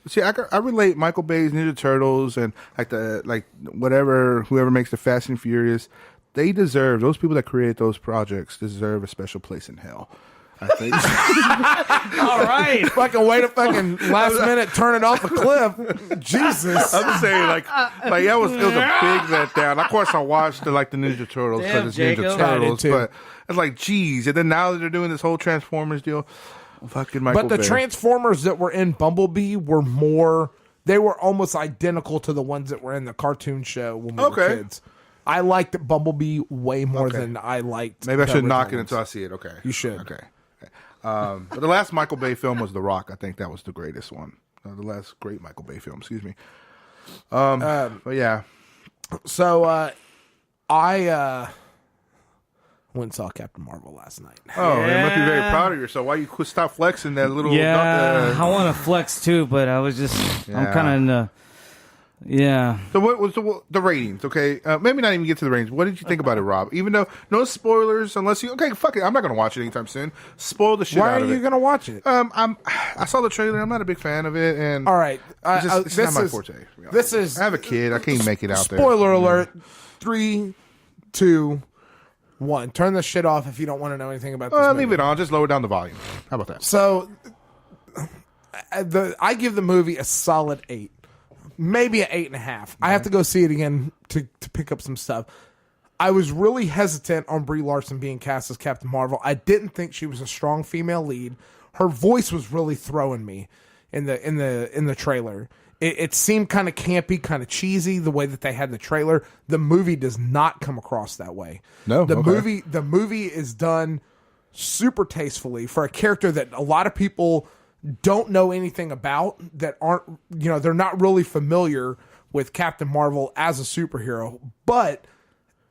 See, I relate Michael Bay's Ninja Turtles and whoever makes the Fast and Furious. Those people that create those projects deserve a special place in hell, I think. All right. Fucking way to fucking last minute turn it off a cliff. Jesus. I'm just saying, it was a big letdown. Of course, I watched the Ninja Turtles because it's Ninja Turtles, but it's like, geez. And then now that they're doing this whole Transformers deal, fucking Michael Bay. But the Transformers that were in Bumblebee were they were almost identical to the ones that were in the cartoon show when we were kids. I liked Bumblebee way more than I liked. Maybe I should knock it until I see it. Okay. You should. Okay. But the last Michael Bay film was The Rock. I think that was the greatest one. The last great Michael Bay film. Excuse me. But yeah. So I went and saw Captain Marvel last night. Oh, you must be very proud of yourself. Why you stop flexing that little? I want to flex too, but I was just I'm kind of in the. Yeah. So what was the ratings? Okay, maybe not even get to the ratings. What did you think about it, Rob? Even though no spoilers, unless you fuck it. I'm not gonna watch it anytime soon. Spoil the shit Why out are of you it. gonna watch it? I saw the trailer. I'm not a big fan of it, and All right, it's not my forte. This is. I have a kid. I can't make it out there. Spoiler alert! 3, 2, 1. Turn this shit off if you don't want to know anything about this. Leave it on. Just lower down the volume. How about that? So, I give the movie a solid 8. Maybe an 8.5. I have to go see it again to pick up some stuff. I was really hesitant on Brie Larson being cast as Captain Marvel. I didn't think she was a strong female lead. Her voice was really throwing me in the trailer. It seemed kind of campy, kind of cheesy the way that they had the trailer. The movie does not come across that way. No, the movie is done super tastefully for a character that a lot of people don't know anything about, that aren't, they're not really familiar with Captain Marvel as a superhero. But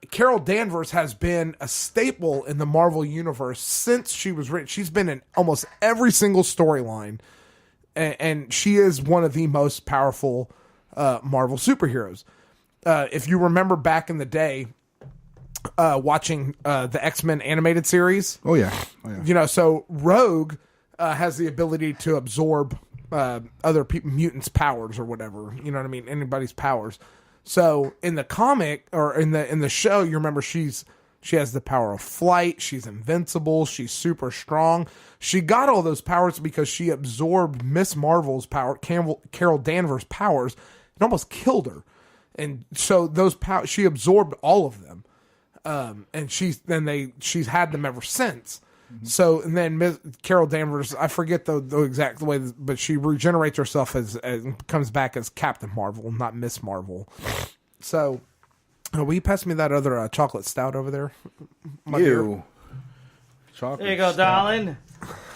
Carol Danvers has been a staple in the Marvel universe since she was written. She's been in almost every single storyline, and she is one of the most powerful Marvel superheroes. If you remember back in the day, watching the X-Men animated series. Oh yeah. So Rogue has the ability to absorb other mutants' powers or whatever. You know what I mean? Anybody's powers. So in the comic or in the show, you remember she has the power of flight. She's invincible. She's super strong. She got all those powers because she absorbed Miss Marvel's power, Carol Danvers' powers, and almost killed her. And so those powers, she absorbed all of them. And she's had them ever since. Mm-hmm. So, and then Carol Danvers, I forget the exact way, but she regenerates herself as comes back as Captain Marvel, not Miss Marvel. So, will you pass me that other chocolate stout over there? Ew. Chocolate There you go, stout. darling.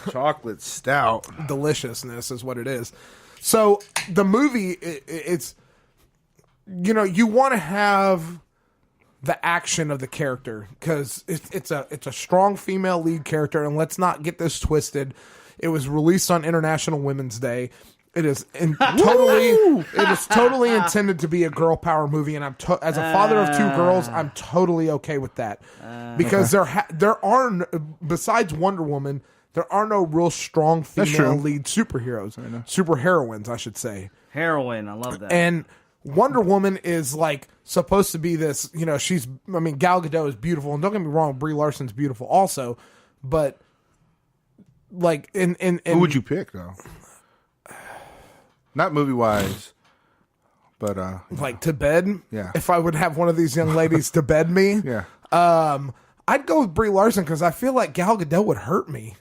Chocolate stout. Deliciousness is what it is. So, the movie, it's, you want to have the action of the character because it's a strong female lead character, and let's not get this twisted. It was released on International Women's Day. It is totally intended to be a girl power movie, and as a father of 2 girls, I'm totally okay with that because there are besides Wonder Woman, there are no real strong female lead superheroes, super heroines, I should say. Heroine, I love that. And Wonder Woman is like supposed to be this, Gal Gadot is beautiful, and don't get me wrong, Brie Larson's beautiful also, but like in who would you pick though? Not movie wise, but like to bed. Yeah. If I would have one of these young ladies to bed me, yeah. I'd go with Brie Larson because I feel like Gal Gadot would hurt me.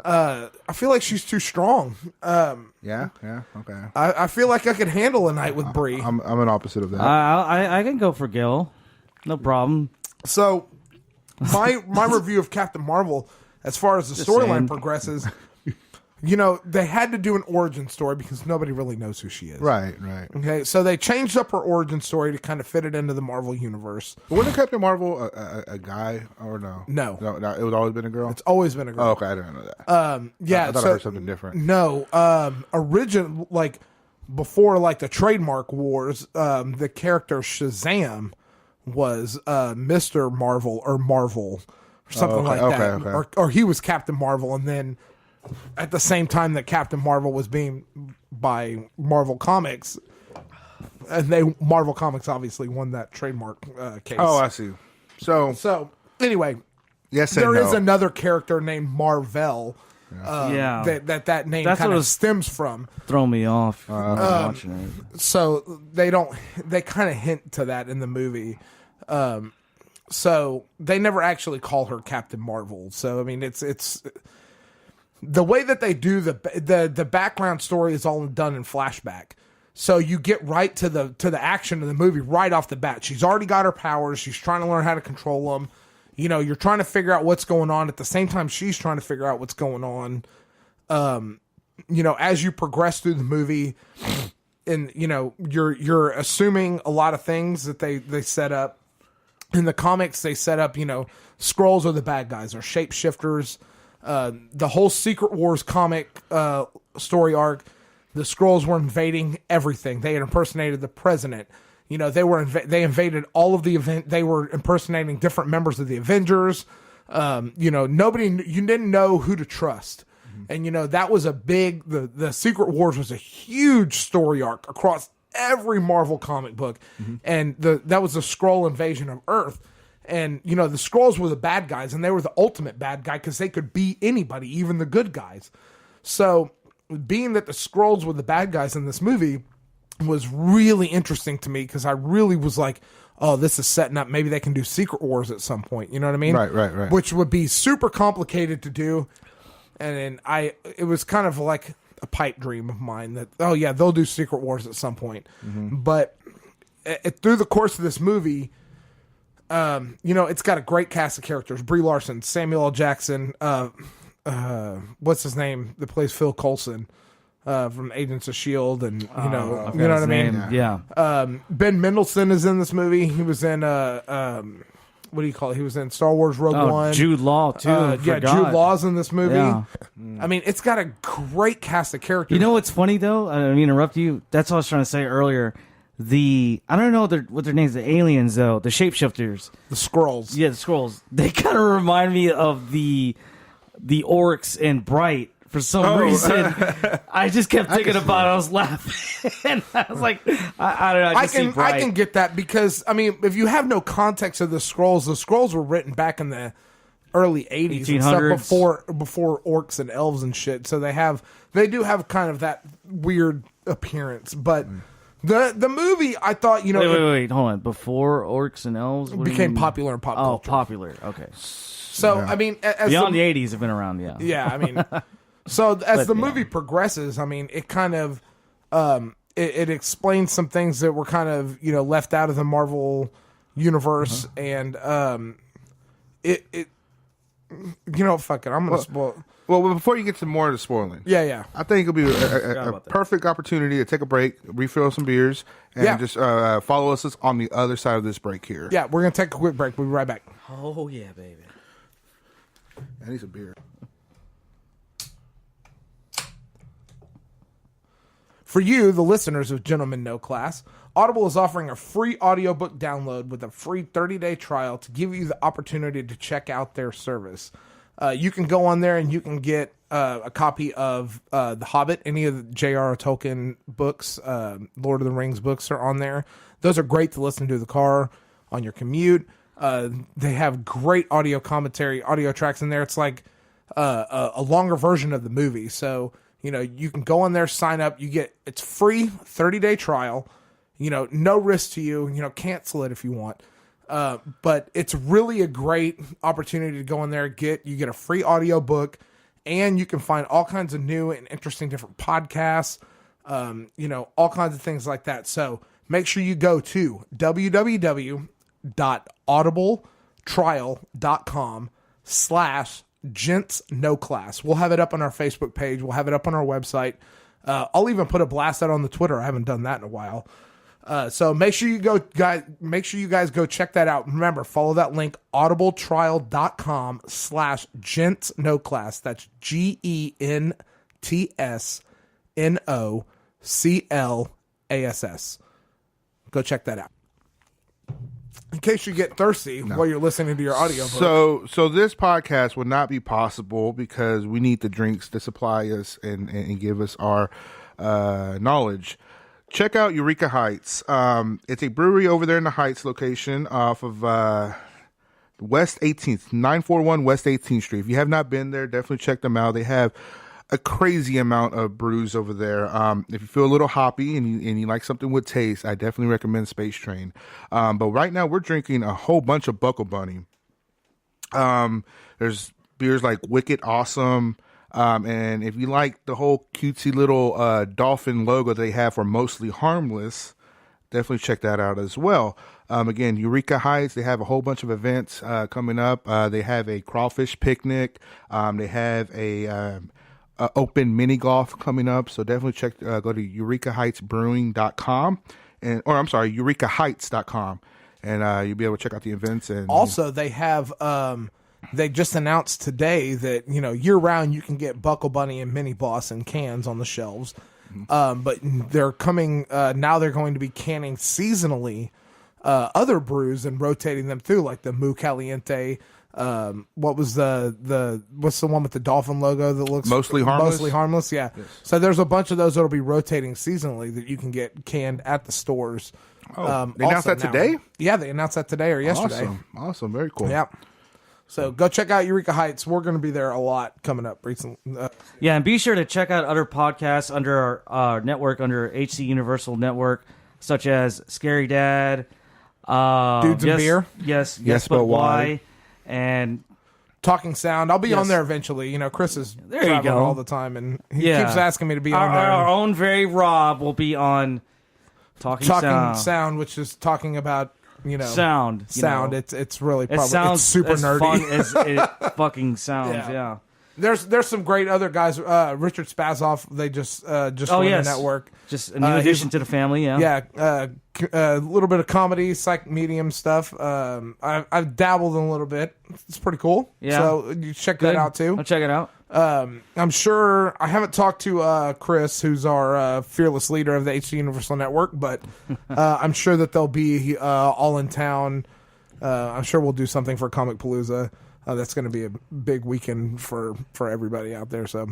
I feel like she's too strong. Yeah, okay. I feel like I could handle a night with Brie. I'm an opposite of that. I can go for Gil. No problem. So, my review of Captain Marvel, as far as the storyline progresses, they had to do an origin story because nobody really knows who she is. Right. Okay, so they changed up her origin story to kind of fit it into the Marvel universe. But wasn't Captain Marvel a guy or no? No, it was always been a girl. It's always been a girl. Oh, okay, I didn't know that. I thought I heard something different. No, before the trademark wars, the character Shazam was Mr. Marvel or Marvel or something like that. Okay. Or he was Captain Marvel, and then at the same time that Captain Marvel was being by Marvel Comics, and Marvel Comics obviously won that trademark case. Oh, I see. So anyway, yes, there is another character named Marvel. That name kind of stems from. Throw me off. Watching it. So they kind of hint to that in the movie. So they never actually call her Captain Marvel. So I mean, it's the way that they do the background story is all done in flashback. So you get right to the action of the movie right off the bat. She's already got her powers. She's trying to learn how to control them. You're trying to figure out what's going on. At the same time, she's trying to figure out what's going on. As you progress through the movie, and you're assuming a lot of things that they set up. In the comics, they set up, Skrulls are the bad guys, or shapeshifters. The whole Secret Wars comic story arc, the Skrulls were invading everything. They had impersonated the president. You know, they invaded all of the event. They were impersonating different members of the Avengers. You know, you didn't know who to trust. And, you know, that was a big, the Secret Wars was a huge story arc across every Marvel comic book. And that was the Skrull invasion of Earth. And, you know, the Skrulls were the bad guys, and they were the ultimate bad guy because they could beat anybody, even the good guys. So, being that the Skrulls were the bad guys in this movie was really interesting to me because I really was like, oh, this is setting up. Maybe they can do Secret Wars at some point. You know what I mean? Right. Which would be super complicated to do. And then it was kind of like a pipe dream of mine that, oh yeah, they'll do Secret Wars at some point. But through the course of this movie, you know, it's got a great cast of characters. Brie Larson, Samuel L. Jackson, what's his name that plays Phil Coulson from Agents of S.H.I.E.L.D. and, you know what I mean? Yeah. Ben Mendelsohn is in this movie. He was in, what do you call it? He was in Star Wars Rogue One. Jude Law, too. Yeah, Jude Law's in this movie. Yeah. I mean, it's got a great cast of characters. You know what's funny, though? I don't mean to interrupt you. That's what I was trying to say earlier. I don't know what their names, the aliens, though, the shapeshifters. The Skrulls. Yeah, the Skrulls. They kind of remind me of the orcs in Bright. For some reason, I just kept thinking about it. I was laughing. And I was like, I don't know. I can get that because, I mean, if you have no context of the Skrulls were written back in the early 80s and stuff before orcs and elves and shit. So they do have kind of that weird appearance. But the movie, I thought, you know. Wait, hold on. Before orcs and elves? What became popular in pop culture. Oh, popular. Okay. So, I mean. Beyond the 80s have been around, yeah. Yeah, I mean. So as the movie progresses, I mean, it kind of it explains some things that were kind of, you know, left out of the Marvel universe, and it you know, fuck it, I'm gonna spoil. Well, before you get to more of the spoiling, yeah, I think it'll be a perfect opportunity to take a break, refill some beers, and just follow us on the other side of this break here. Yeah, we're gonna take a quick break. We'll be right back. Oh yeah, baby. I need some beer. For you, the listeners of Gentlemen No Class, Audible is offering a free audiobook download with a free 30-day trial to give you the opportunity to check out their service. You can go on there and you can get a copy of The Hobbit, any of the J.R.R. Tolkien books, Lord of the Rings books are on there. Those are great to listen to in the car, on your commute. They have great audio commentary, audio tracks in there. It's like a longer version of the movie. So, you know, you can go on there, sign up. It's free, 30-day trial. You know, no risk to you. You know, cancel it if you want. But it's really a great opportunity to go in there, you get a free audio book, and you can find all kinds of new and interesting different podcasts, you know, all kinds of things like that. So make sure you go to www.audibletrial.com/gentsnoclass. We'll have it up on our Facebook page. We'll have it up on our website. I'll even put a blast out on the Twitter. I haven't done that in a while. So make sure you guys go check that out. Remember, follow that link, audibletrial.com/gentsnoclass. That's GENTSNOCLASS. Go check that out. In case you get thirsty while you're listening to your audiobook. So this podcast would not be possible because we need the drinks to supply us and give us our knowledge. Check out Eureka Heights. It's a brewery over there in the Heights location off of West 18th, 941 West 18th Street. If you have not been there, definitely check them out. They have a crazy amount of brews over there. If you feel a little hoppy and you like something with taste, I definitely recommend Space Train. But right now we're drinking a whole bunch of Buckle Bunny. There's beers like Wicked Awesome. And if you like the whole cutesy little dolphin logo they have for Mostly Harmless, definitely check that out as well. Again, Eureka Heights, they have a whole bunch of events coming up. They have a crawfish picnic. They have a open mini golf coming up. So definitely go to EurekaHeightsBrewing.com EurekaHeights.com, and you'll be able to check out the events. And also, they have. They just announced today that, you know, year round you can get Buckle Bunny and Mini Boss in cans on the shelves. But they're coming now. They're going to be canning seasonally other brews and rotating them through, like the Mu Caliente. What was what's the one with the dolphin logo that looks Mostly Harmless? Mostly Harmless, yeah. Yes. So there's a bunch of those that'll be rotating seasonally that you can get canned at the stores. Oh, they announced that today? Yeah, they announced that today or yesterday. Awesome, very cool. Yeah. So go check out Eureka Heights. We're going to be there a lot coming up recently. Yeah, and be sure to check out other podcasts under our network, under HC Universal Network, such as Scary Dad, Dudes and Beer. Yes, but why? And Talking Sound. I'll be on there eventually. You know, Chris is there you traveling go. all the time, and he keeps asking me to be on there. Our own very Rob will be on Talking Sound, which is talking about, you know, sound. It's really probably it's super as nerdy. Fun as it fucking sounds. Yeah. There's some great other guys. Richard Spazoff, they just joined the network. Just a new addition to the family. Yeah. A little bit of comedy, psych medium stuff. I've dabbled in a little bit. It's pretty cool. Yeah. So you check that out too. I'll check it out. I'm sure I haven't talked to Chris, who's our fearless leader of the HC Universal Network, but I'm sure that they'll be all in town. I'm sure we'll do something for Comic Palooza. That's going to be a big weekend for everybody out there. So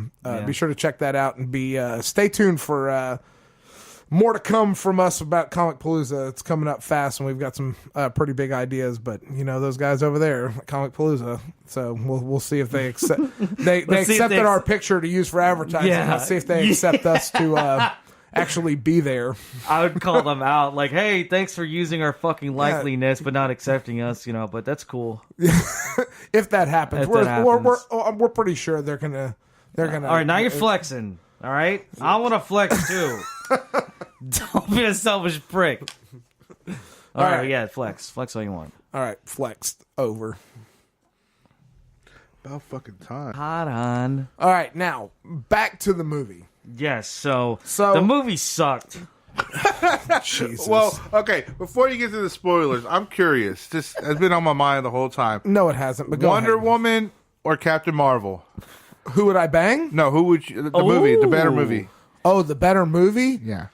be sure to check that out and stay tuned for more to come from us about Comic Palooza. It's coming up fast, and we've got some pretty big ideas. But you know those guys over there at Comic Palooza. So we'll see if they accept they accepted our picture to use for advertising. Yeah. Let's see if they accept us to actually be there. I would call them out like, hey, thanks for using our fucking likeliness but not accepting us, you know, but that's cool. If that happens. We're pretty sure they're gonna all right, now you're flexing. All right? I want to flex too. Don't be a selfish prick. All right, yeah, flex all you want. All right, flexed over. About fucking time. Hot on. All right, now back to the movie. Yes, so the movie sucked. Jesus. Well, okay, before you get to the spoilers, I'm curious. This has been on my mind the whole time. No, it hasn't. But go Wonder ahead. Woman or Captain Marvel? Who would I bang? No, who would you, the movie, the better movie? Oh, the better movie? Yeah.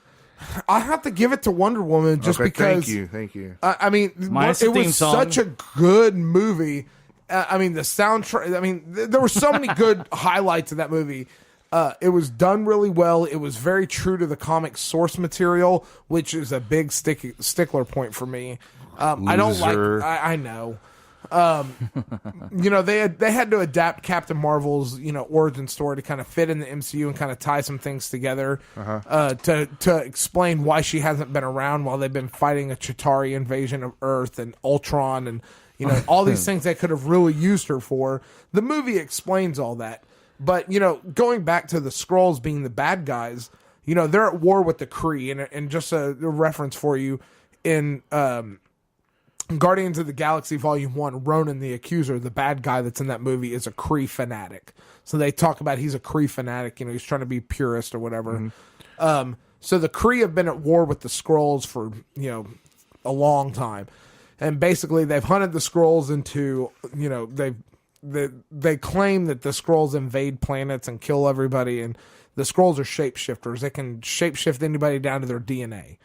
I have to give it to Wonder Woman just because. Thank you. I mean, it was such a good movie. I mean, the soundtrack. I mean, there were so many good highlights of that movie. It was done really well. It was very true to the comic source material, which is a big stickler point for me. I don't like. I know. You know, they had to adapt Captain Marvel's origin story to kind of fit in the MCU and kind of tie some things together to explain why she hasn't been around while they've been fighting a Chitauri invasion of Earth and Ultron and all these things they could have really used her for. The movie explains all that. But, going back to the Skrulls being the bad guys, they're at war with the Kree. And just a reference for you, in Guardians of the Galaxy Volume 1, Ronan the Accuser, the bad guy that's in that movie, is a Kree fanatic. So they talk about he's a Kree fanatic. He's trying to be purist or whatever. Mm-hmm. So the Kree have been at war with the Skrulls for, a long time. And basically they've hunted the Skrulls into, they claim that the Skrulls invade planets and kill everybody, and the Skrulls are shapeshifters. They can shapeshift anybody down to their DNA.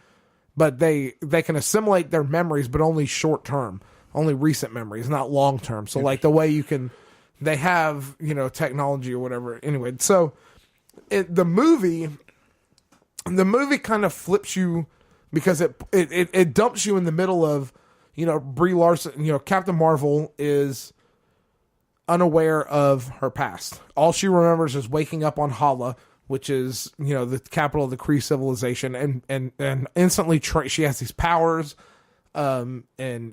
But they can assimilate their memories, but only short term, only recent memories, not long term. So like the way they have, technology or whatever. Anyway, so the movie kind of flips you because it dumps you in the middle of, Brie Larson, Captain Marvel is unaware of her past. All she remembers is waking up on Hala, which is, the capital of the Kree civilization, and instantly she has these powers, and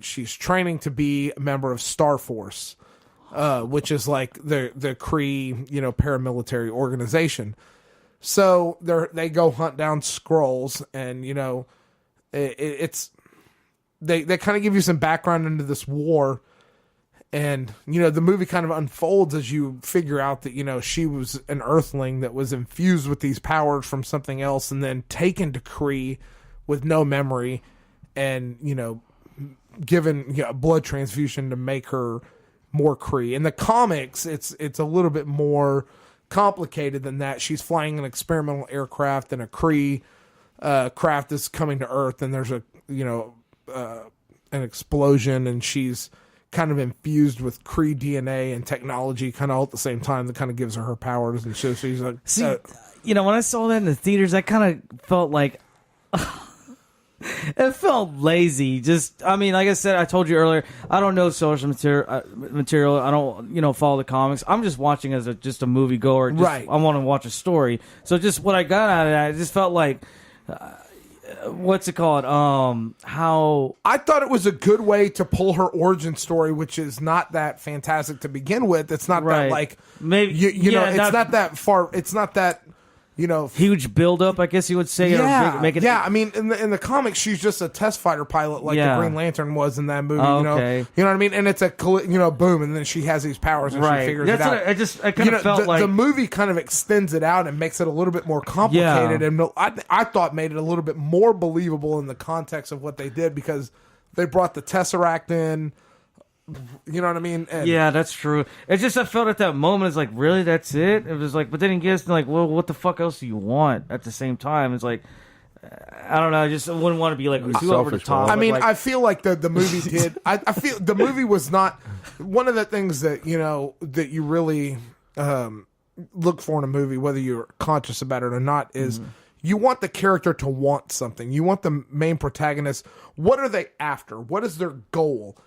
she's training to be a member of Star Force, which is like the Kree, paramilitary organization. So they go hunt down Skrulls, and they kind of give you some background into this war. And, the movie kind of unfolds as you figure out that, she was an Earthling that was infused with these powers from something else and then taken to Kree with no memory and, given a blood transfusion to make her more Kree. In the comics, it's a little bit more complicated than that. She's flying an experimental aircraft, and a Kree craft is coming to Earth, and there's an explosion, and she's kind of infused with Kree DNA and technology kind of all at the same time that kind of gives her powers. And so she's like... See, when I saw that in the theaters, I kind of felt like... it felt lazy. Just, I mean, like I said, I told you earlier, I don't know social material. I don't, follow the comics. I'm just watching as just a movie goer. Right. I want to watch a story. So just what I got out of that, it just felt like... what's it called? How I thought it was a good way to pull her origin story, which is not that fantastic to begin with. It's not that like maybe it's not that far. It's not that huge buildup, I guess you would say. Yeah, or make it, I mean, in the comics, she's just a test fighter pilot, like the Green Lantern was in that movie. Okay. You know what I mean? And it's a boom, and then she has these powers, and she figures it out. I kind of felt like the movie kind of extends it out and makes it a little bit more complicated, and I thought made it a little bit more believable in the context of what they did, because they brought the Tesseract in. You know what I mean? And yeah, that's true. It's just I felt at that moment, it's like, really, that's it? It was like, but then it gets like, well, what the fuck else do you want at the same time? It's like, I don't know. I just wouldn't want to be like too over the top. I mean, I feel like the movie did. I feel the movie was not one of the things that that you really look for in a movie, whether you're conscious about it or not, is you want the character to want something. You want the main protagonist. What are they after? What is their goal?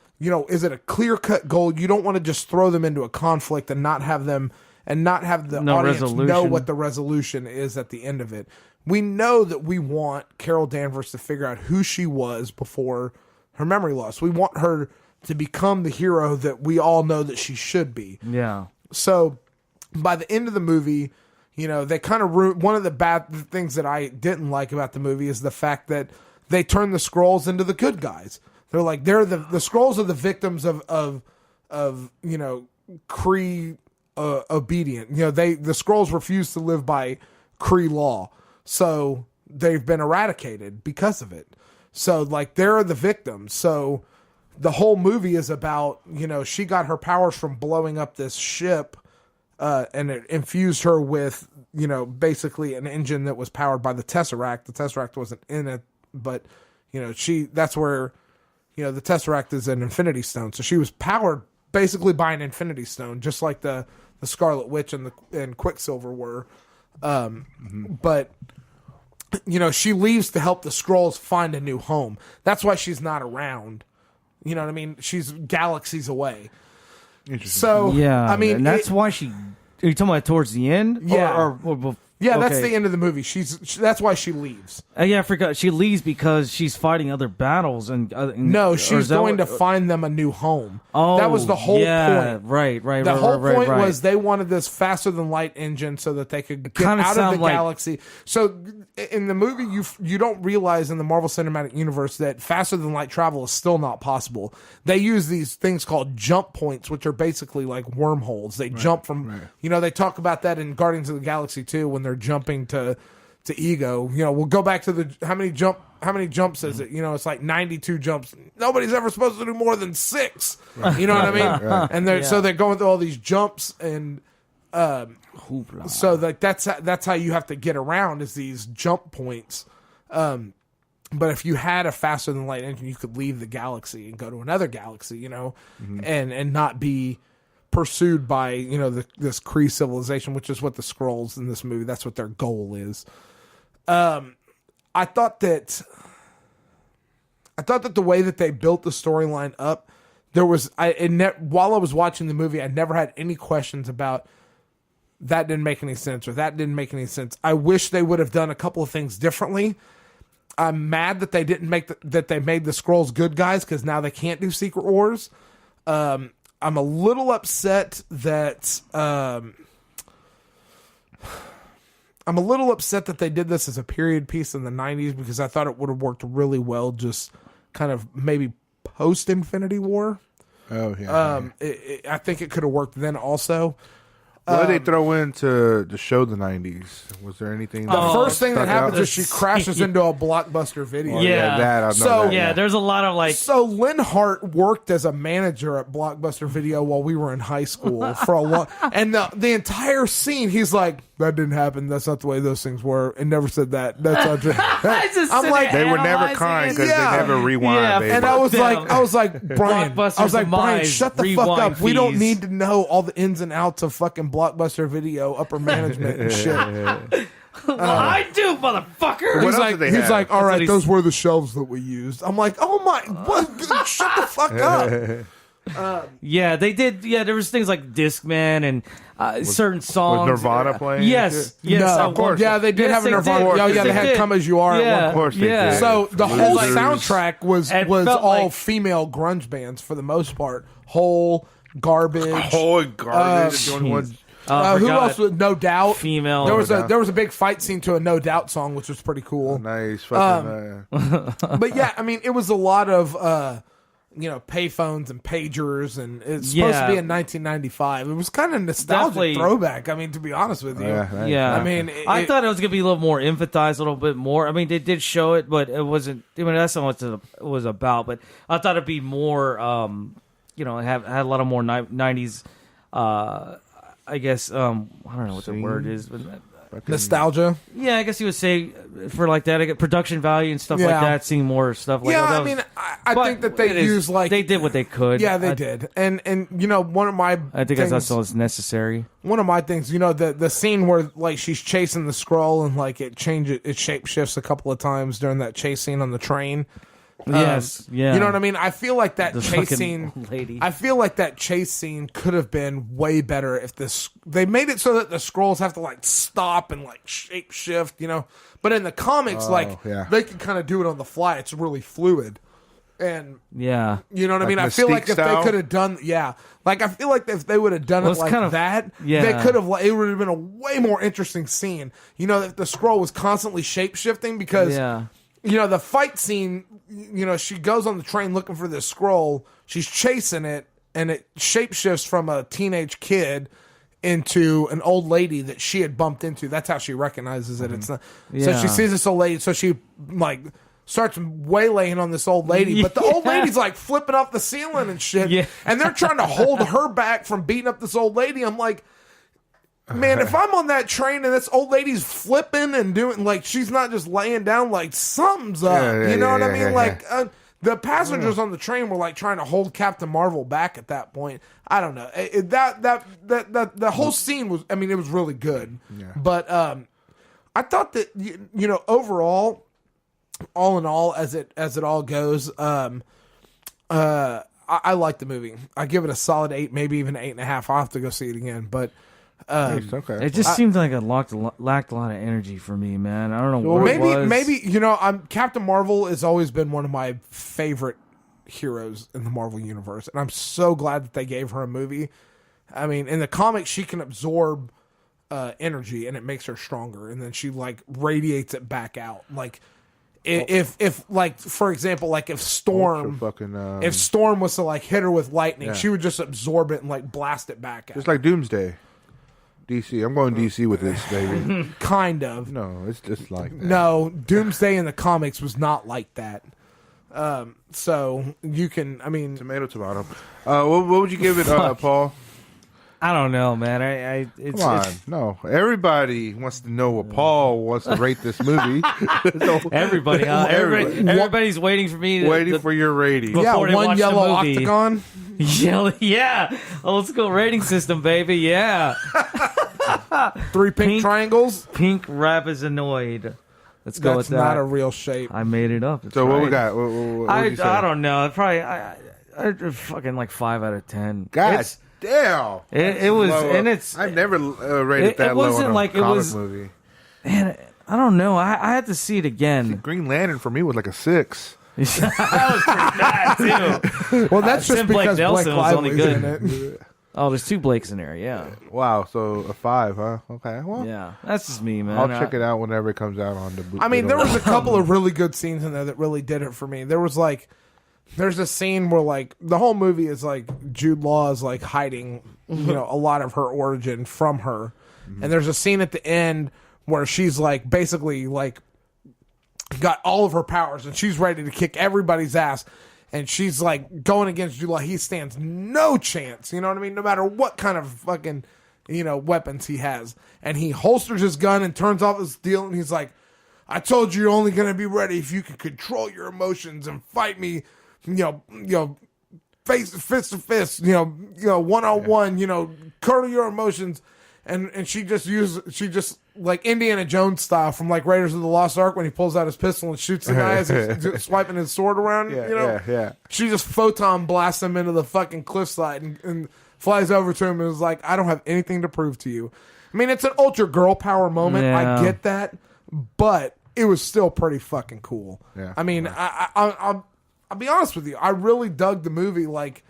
Is it a clear-cut goal? You don't want to just throw them into a conflict and not have the audience know what the resolution is at the end of it. We know that we want Carol Danvers to figure out who she was before her memory loss. We want her to become the hero that we all know that she should be. Yeah. So by the end of the movie, they kind of one of the bad things that I didn't like about the movie is the fact that they turned the Skrulls into the good guys. They're like, the Skrulls are the victims of Kree obedient. The Skrulls refuse to live by Kree law, so they've been eradicated because of it. So like they're the victims. So the whole movie is about she got her powers from blowing up this ship, and it infused her with basically an engine that was powered by the Tesseract. The Tesseract wasn't in it, but that's where. The Tesseract is an Infinity Stone, so she was powered basically by an Infinity Stone, just like the Scarlet Witch and Quicksilver were. But she leaves to help the Skrulls find a new home. That's why she's not around. You know what I mean? She's galaxies away. Interesting. So yeah, I mean, and that's why she. Are you talking about towards the end? Yeah. Yeah, okay. That's the end of the movie. That's why she leaves. Yeah, I forgot. She leaves because she's fighting other battles no, she's going to find them a new home. Oh, that was the whole point. Right. The whole point was they wanted this faster than light engine so that they could get out of the galaxy. So in the movie, you don't realize in the Marvel Cinematic Universe that faster than light travel is still not possible. They use these things called jump points, which are basically like wormholes. They jump from they talk about that in Guardians of the Galaxy 2 when they're jumping to Ego. We'll go back to how many jumps is it? It's like 92 jumps. Nobody's ever supposed to do more than 6. Right. You know what I mean? Right. And so they're going through all these jumps, and so like that's how you have to get around is these jump points. But if you had a faster than light engine, you could leave the galaxy and go to another galaxy, and not be pursued by this Kree civilization, which is what the Skrulls in this movie, that's what their goal is. I thought that the way that they built the storyline up, while I was watching the movie, I never had any questions about that didn't make any sense or that didn't make any sense. I wish they would have done a couple of things differently. I'm mad that they didn't that they made the Skrulls good guys, because now they can't do Secret Wars. I'm a little upset that they did this as a period piece in the 90s, because I thought it would have worked really well just kind of maybe post Infinity War. Oh yeah. I think it could have worked then also. What did they throw in to show the 90s? Was there anything? The first thing that happens is she crashes into a Blockbuster video. Yeah. That, I know So- that, Yeah, there's a lot of like. So Lynn Hart worked as a manager at Blockbuster Video while we were in high school for a long, and the entire scene, he's like, "That didn't happen. That's not the way those things were." And never said that. That's not true. I'm like, They were never kind because Yeah. they never rewind, Yeah, baby. and I was like, Brian, Blockbuster's I was like, Brian, demise, shut the fuck rewind up. We don't fees. need to know all the ins and outs of fucking Blockbuster Video, upper management and shit. I do, motherfucker. What else did they He's have? like, all That's what right, he's- those were the shelves that we used. I'm like, oh my, what? Shut the fuck up. Yeah, they did. Yeah, there was things like Discman and certain songs. Nirvana playing? Yes, yes, no, at of course. one- Yeah, they did Yes, have a they Nirvana. did. Oh, yeah, Yes, they had did. Come As You Are. Yeah, At one Of course they yeah. did. So the whole Losers. soundtrack was It all felt like- female grunge bands for the most part. Hole, Garbage. Oh, garbage. The only one. Who forgot. else? Was No Doubt. Female. There was No a Doubt. there was a big fight scene to a No Doubt song, which was pretty cool. Nice. Fucking, But yeah, I mean, it was a lot of payphones and pagers, and it's supposed to be in 1995. It was kind of nostalgic Definitely. throwback. I mean, to be honest with you. yeah, Yeah, I mean, I thought it was gonna be a little more emphasized, a little bit more. I mean, they did show it, but it wasn't. I mean, that's not what it was about. But I thought it'd be more. Had a lot of more '90s. I guess I don't know what the word is, but Nostalgia. yeah, I guess you would say for like that, I get production value and stuff like Yeah. that. Seeing more stuff like Yeah, that. I was- mean, I but think that they it is- use like they did what they could. Yeah, they I did, and one of my I think that's also as necessary. one of my things, the scene where like she's chasing the scroll and like it shape shifts a couple of times during that chase scene on the train. Yes, yeah. You know what I mean? I feel like that The chase fucking scene. lady. I feel like that chase scene could have been way better if they made it so that the scrolls have to like stop and like shape shift, But in the comics, yeah. they can kind of do it on the fly. It's really fluid, and Yeah. you know what I Like mean. I feel like Mystique if they style? could have done, I feel like if they would have done Well, it it's like kind of- that, yeah. they could have. It would have been a way more interesting scene. If the scroll was constantly shape shifting because. Yeah. The fight scene, she goes on the train looking for this scroll. She's chasing it, and it shapeshifts from a teenage kid into an old lady that she had bumped into. That's how she recognizes it. It's not, So Yeah. she sees this old lady, so she starts waylaying on this old lady. But the old lady's like flipping off the ceiling and shit. Yeah. And they're trying to hold her back from beating up this old lady. I'm like, man, if I'm on that train and this old lady's flipping and doing she's not just laying down, something's up. Yeah, You know what I mean? yeah. The passengers on the train were trying to hold Captain Marvel back at that point. I don't know. That the whole scene was. I mean, it was really good. Yeah. But I thought that overall, all in all, as it all goes, I like the movie. I give it a solid 8, maybe even 8.5. I'll have to go see it again, but. Nice, okay. It just seemed like it lacked a lot of energy for me, man. I don't know what it was. Maybe Captain Marvel has always been one of my favorite heroes in the Marvel universe, and I'm so glad that they gave her a movie. I mean, in the comics, she can absorb energy, and it makes her stronger, and then she radiates it back out. If for example, if Storm if Storm was to hit her with lightning, she would just absorb it and blast it back out. It's like Doomsday. DC. I'm going DC with this, baby. Kind of. No, it's just like that. No, Doomsday in the comics was not like that. So you can, Tomato. What would you give it, Paul? I don't know, man. It's, Come on. No. Everybody wants to know what Paul wants to rate this movie. everybody, huh? Everybody's waiting for me. Waiting for your rating. Before yeah, they one watch the yellow movie. octagon. Yeah, old school rating system, baby. Yeah, 3 pink triangles. Pink Rapizanoid. Let's go with That's that. not a real shape. I made it up. That's So what we right. got? What I would you say? don't know. Probably I fucking 5 out of 10. God It's- damn. It was, Low. and it's. I've never rated it that low wasn't on a like it comic was- movie. Man, I don't know. I had to see it again. Green Lantern for me was like a 6. That was pretty bad too. Well, that's just Tim Blake because Blake Nelson was only Lively's good. in it. Oh, there's 2 Blakes in there. Yeah, Wow, so a 5, huh? Okay, well, yeah. That's just me, man. I'll check it out whenever it comes out on the. I mean, there was a couple of really good scenes in there that really did it for me. There was there's a scene where like the whole movie is like Jude Law is like hiding, a lot of her origin from her. And there's a scene at the end where she's like basically like got all of her powers and she's ready to kick everybody's ass. And she's like going against Jude Law. He stands no chance. You know what I mean? No matter what kind of fucking, weapons he has. And he holsters his gun and turns off his steel. And he's like, I told you you're only going to be ready if you can control your emotions and fight me, fist to fist, one-on-one, curl your emotions. And she just like Indiana Jones style from like Raiders of the Lost Ark when he pulls out his pistol and shoots the guy as he's swiping his sword around. Yeah. She just photon blasts him into the fucking cliffside and flies over to him and is like, I don't have anything to prove to you. I mean, it's an ultra girl power moment. Yeah. I get that, but it was still pretty fucking cool. Yeah. I mean, I'll be honest with you. I really dug the movie. Like,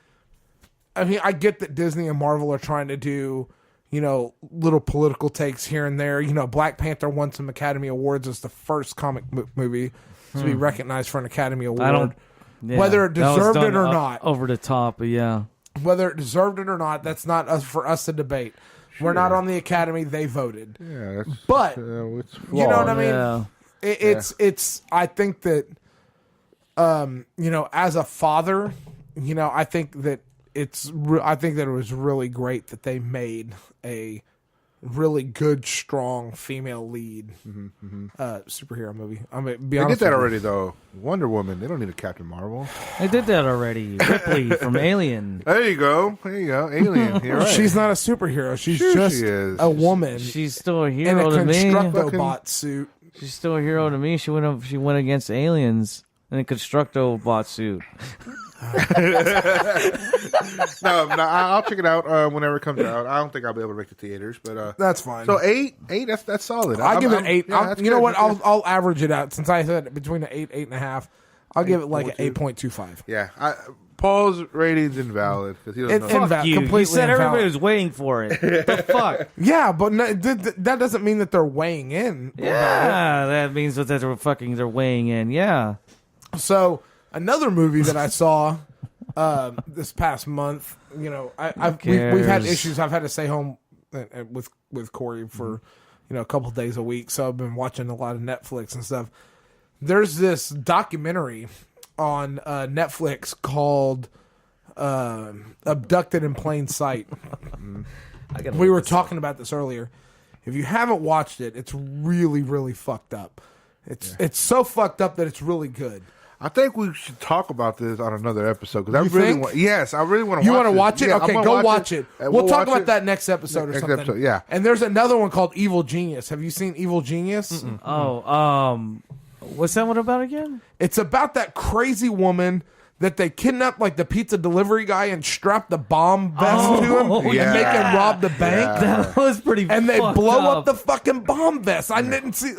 I mean, I get that Disney and Marvel are trying to do, little political takes here and there. Black Panther won some Academy Awards as the first comic movie to be recognized for an Academy Award. Whether it deserved it or not. Over the top, but yeah. Whether it deserved it or not, that's not for us to debate. Sure. We're not on the Academy. They voted. Yeah, but it's flawed. You know what I mean? Yeah. It's. I think that, as a father, I think that I think that it was really great that they made a really good, strong female lead superhero movie. I mean, they did that already, though. Wonder Woman. They don't need a Captain Marvel. They did that already. Ripley from Alien. There you go. Alien. You're right. She's not a superhero. She's just a woman. She's still a hero to me. In a Constructobot suit. She's still a hero to me. She went against aliens in a Constructobot suit. No, I'll check it out whenever it comes out. I don't think I'll be able to make the theaters, but that's fine. So eight, that's solid. I'll give it an 8. You know what? I'll average it out since I said between an 8.5. I'll give it like an 8.25. Yeah, Paul's rating's invalid because he doesn't know. Fuck you. You said everybody was waiting for it. The fuck? Yeah, but that doesn't mean that they're weighing in. Yeah, that means that they're weighing in. Yeah. So another movie that I saw this past month, we've had issues. I've had to stay home with Corey for a couple days a week, so I've been watching a lot of Netflix and stuff. There's this documentary on Netflix called Abducted in Plain Sight. We were talking about this earlier. If you haven't watched it, it's really, really fucked up. It's so fucked up that it's really good. I think we should talk about this on another episode because I really want to watch it. You want to watch it? Yeah, okay, go watch it. We'll talk about that next episode or something. Episode, yeah. And there's another one called Evil Genius. Have you seen Evil Genius? Mm-mm. Oh, what's that one about again? It's about that crazy woman that they kidnapped like the pizza delivery guy and strapped the bomb vest to him and make him rob the bank. That was pretty And they blow up the fucking bomb vest. I didn't see,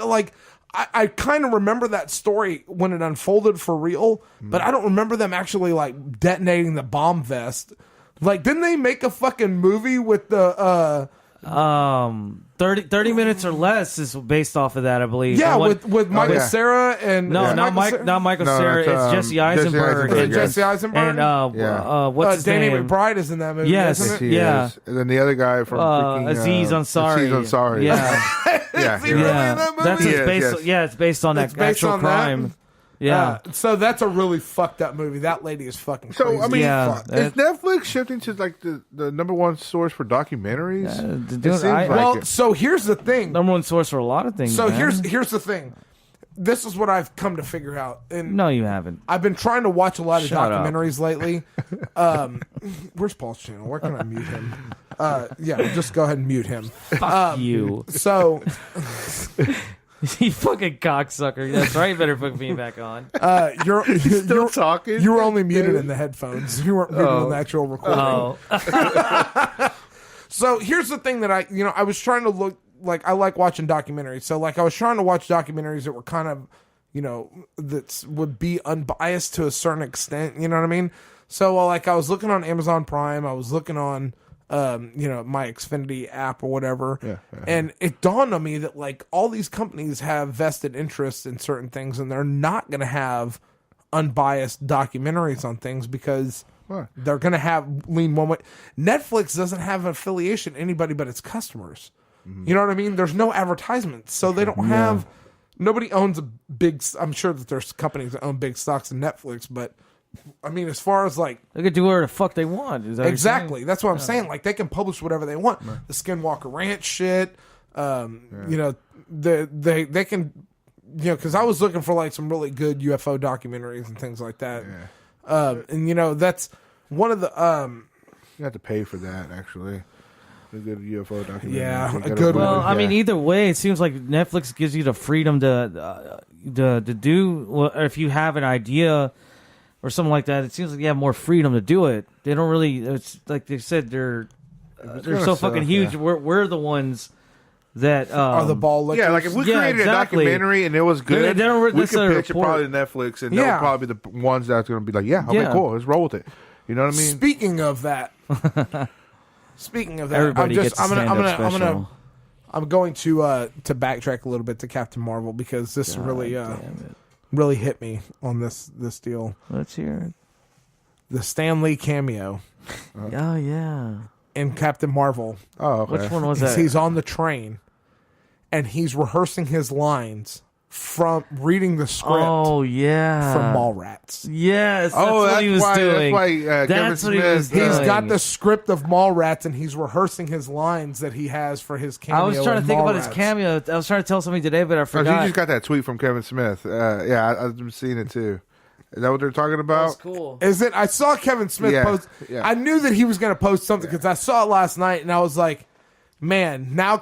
I kind of remember that story when it unfolded for real, but I don't remember them actually like detonating the bomb vest. Like, didn't they make a fucking movie with the 30 minutes or less is based off of that, I believe. Yeah, with Michael Cera and not Michael Cera. It's Jesse Eisenberg. Jesse Eisenberg. And what's his Danny name? McBride is in that movie. Yes, isn't it? He is. And then the other guy from Aziz Ansari. Aziz Ansari. Yeah, is he really in that movie? That's based. Yeah, it's based on that actual crime. That? Yeah. So that's a really fucked up movie. That lady is fucking crazy. So, I mean, is Netflix shifting to like the number one source for documentaries? So here's the thing. Number one source for a lot of things. So here's the thing. This is what I've come to figure out. And no, you haven't. I've been trying to watch a lot of documentaries lately. Where's Paul's channel? Where can I mute him? Just go ahead and mute him. Fuck you. So... You fucking cocksucker. That's right. You better put me back on. You're still talking? You were only muted in the headphones. You weren't muted in the actual recording. So here's the thing that I was trying to look, like, I like watching documentaries. So, like, I was trying to watch documentaries that were kind of, that would be unbiased to a certain extent. You know what I mean? So, like, I was looking on Amazon Prime. I was looking on... my Xfinity app or whatever. And it dawned on me that like all these companies have vested interest in certain things and they're not going to have unbiased documentaries on things because What? they're going to lean one way. Netflix doesn't have an affiliation to anybody but its customers. You know what I mean? There's no advertisements, so they don't have. Nobody owns a big. I'm sure that there's companies that own big stocks in Netflix, but I mean, as far as like They could do whatever the fuck they want. Is that exactly, that's what I'm saying. Like they can publish whatever they want. The Skinwalker Ranch shit. You know, they can. You know, because I was looking for like some really good UFO documentaries and things like that. And you know, that's one of the. You have to pay for that, actually. A good UFO documentary. Yeah, a good Well, one. I mean, either way, it seems like Netflix gives you the freedom to do. Well, if you have an idea or something like that, it seems like you have more freedom to do it. They don't really. It's like they said, they're so fucking huge. We're the ones that Are the ball lickers. Yeah, like if we created exactly. a documentary and it was good, They don't we could necessarily pitch it report. probably to Netflix, and they'll probably be the ones that's going to be like, yeah, okay, cool, let's roll with it. You know what I mean? Speaking of that, Everybody gets a stand-up special. I'm going to backtrack a little bit to Captain Marvel because this really hit me on this deal. Let's hear it. The Stan Lee cameo Oh yeah. in Captain Marvel. Oh, okay. Which one was that? He's on the train and he's rehearsing his lines from reading the script Oh yeah. from Mallrats. Yes. That's Oh, what that's he was why. doing. That's why Kevin That's what he was Smith. He's doing. got the script of Mallrats and he's rehearsing his lines that he has for his cameo. I was trying to in think about his Mallrats. cameo. I was trying to tell somebody today, but I Oh, forgot. you just got that tweet from Kevin Smith. Yeah, I've seen it too. Is that what they're talking about? That's cool. Is it? I saw Kevin Smith Yeah, post. yeah. I knew that he was going to post something because I saw it last night and I was like, man, now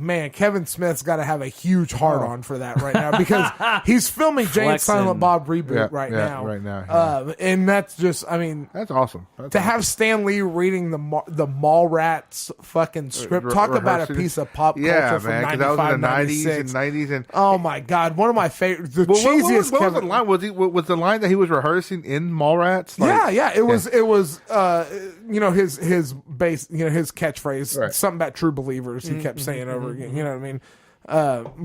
man, Kevin Smith's got to have a huge hard on for that right now because he's filming Jay and Flexing. Silent Bob reboot Yeah, right yeah, now. right now, And that's just, I mean, That's awesome. That's to awesome. have Stan Lee reading the Mallrats fucking script, talk about a rehearsing. piece of pop culture Yeah, from man, 'cause 95, that was in the 96. 90s and Oh my God, one of my favorite, the Well, cheesiest what was Kevin. the line? Was the line that he was rehearsing in Mallrats? Yeah, it was you know, his base, you know, his catchphrase, Right. something about true believers. He kept saying over again. You know what I mean?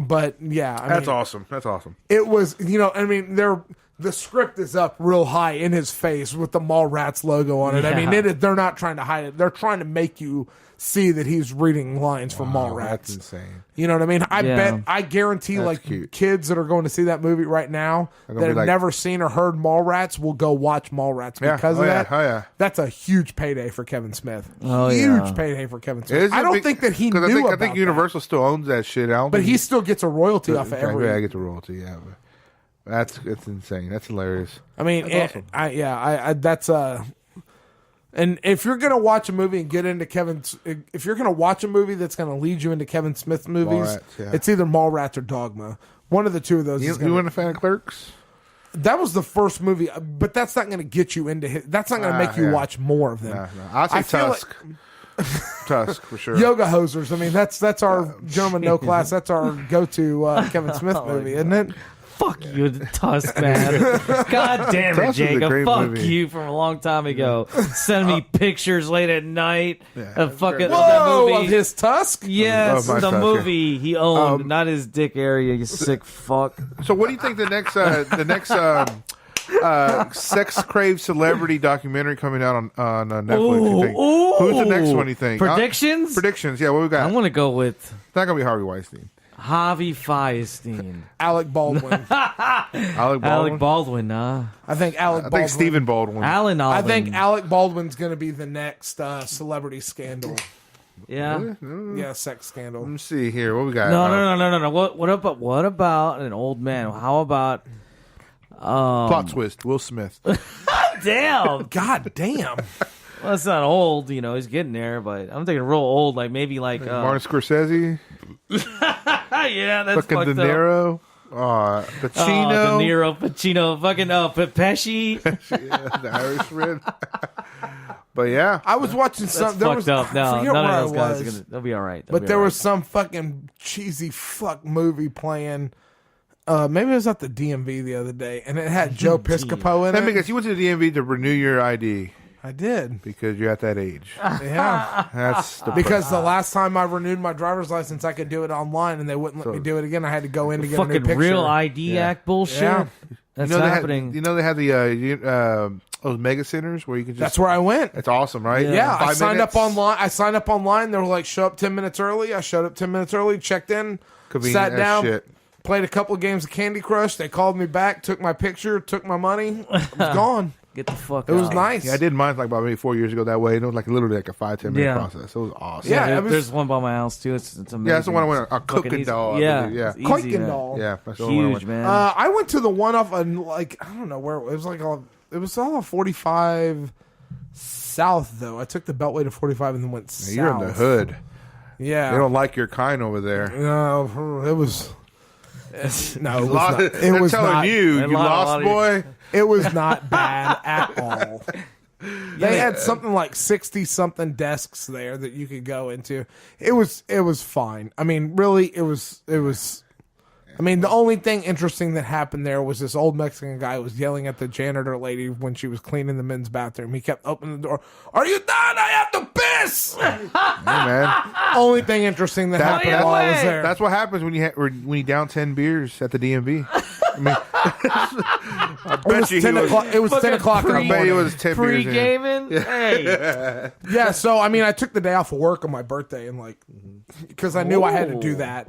But yeah, That's awesome. That's awesome. It was, you know, I mean, the script is up real high in his face with the Mallrats logo on it. I mean, they're not trying to hide it. They're trying to make you see that he's reading lines from Mallrats. That's insane. You know what I mean? Yeah. I guarantee, That's like cute. kids that are going to see that movie right now They're that gonna have be like- never seen or heard Mallrats will go watch Mallrats Yeah. because Oh, of yeah. that. Oh, yeah. That's a huge payday for Kevin Smith. Oh, huge yeah. payday for Kevin Smith. Is I it don't big- think that he 'cause knew I about think that. Universal still owns that shit. I don't But think he still gets a royalty off of every. Yeah, I get the royalty. Yeah, but it's insane. That's hilarious. I mean, That's awesome. I that's and if you're gonna watch a movie and get into if you're gonna watch a movie that's gonna lead you into Kevin Smith movies, Mallrats, yeah. it's either Mallrats or Dogma. One of the two of those. You, is gonna, you weren't a fan of Clerks? that was the first movie, but that's not gonna get you into his. That's not gonna make you yeah. watch more of them. No. I'll say I feel Tusk. Tusk for sure. Yoga hosers. I mean, that's our gentleman no class. That's our go-to Kevin Smith movie, isn't it? Fuck you, Tusk, man. God damn it, Tusk is a Jacob. great Fuck movie. you from a long time ago. Send me pictures late at night of fucking of that Whoa, movie. of his tusk. Yes, Oh, my the Tusk, movie he owned, not his dick area, you sick fuck. So, what do you think the next sex craved celebrity documentary coming out on Netflix? You think? Ooh. Who's the next one? You think? Predictions? Predictions. Yeah, what we got? I'm going to go with It's not gonna be Harvey Weinstein. Javi Feinstein. Alec Baldwin. Alec Baldwin. Alec Baldwin, nah. I think Alec I Baldwin. think Stephen Baldwin. Alan I Alvin. think Alec Baldwin's going to be the next celebrity scandal. Yeah. Yeah, sex scandal. Let me see here. What we got? No. What about an old man? How about Plot twist. Will Smith. damn? God damn. Well, it's not old, you know. He's getting there, but I'm thinking real old, like maybe like Martin Scorsese. yeah, that's Fucking fucked De up. Niro. Oh, Pacino. De Niro, Pacino, fucking Pesci. Yeah, the Irishman. But yeah. I was watching That's some. There fucked was, up. I No, forget none where of those I guys was, are gonna. They'll be all right. but there was some fucking cheesy fuck movie playing. Maybe it was at the DMV the other day, and it had Joe Piscopo in That it. because you went to the DMV to renew your ID I did. because you're at that age. Yeah. That's the Because the last time I renewed my driver's license, I could do it online, and they wouldn't let me do it again. I had to go in to get a new fucking picture. real ID act bullshit. Yeah. That's happening. They had the those mega centers where you can just. That's where I went. It's awesome, right? Yeah, I 5 signed minutes. up online. They were like, show up 10 minutes early. I showed up 10 minutes early, checked in, Convenient sat as down, shit. played a couple of games of Candy Crush. They called me back, took my picture, took my money. I was gone. Get the fuck It out. was nice. Yeah, I did mine like about maybe 4 years ago that way. And it was like literally like a 5-10 minute process. It was awesome. Yeah, Yeah, it was- there's one by my house too. It's amazing. Yeah, that's the one I went on. Fucking easy. Kuykendall, I Yeah, believe, yeah. it's easy, man. Kuykendall. Yeah, that's the one I Huge, went. man. I went to the one off on like I don't know where it was like it was all 45 south though. I took the Beltway to 45 and then went south. You're in the hood. Yeah, They don't like your kind over there. no, it was. No, it was Lost- not. It They're was telling not. you They lied a lot lost of boy. It was not bad at all. They had something like 60 something desks there that you could go into. It was fine. I mean, really, it was. I mean, the only thing interesting that happened there was this old Mexican guy was yelling at the janitor lady when she was cleaning the men's bathroom. He kept opening the door. Are you done? I have to piss. Hey, man. Only thing interesting that happened while I was there. That's what happens when you down 10 beers at the DMV. I mean, I It was bet you 10 he was. o'clock. It was 10 o'clock in the I bet he morning. was 10 beers in. Pre-gaming? Hey. Yeah, so I mean, I took the day off of work on my birthday and like because I knew I had to do that.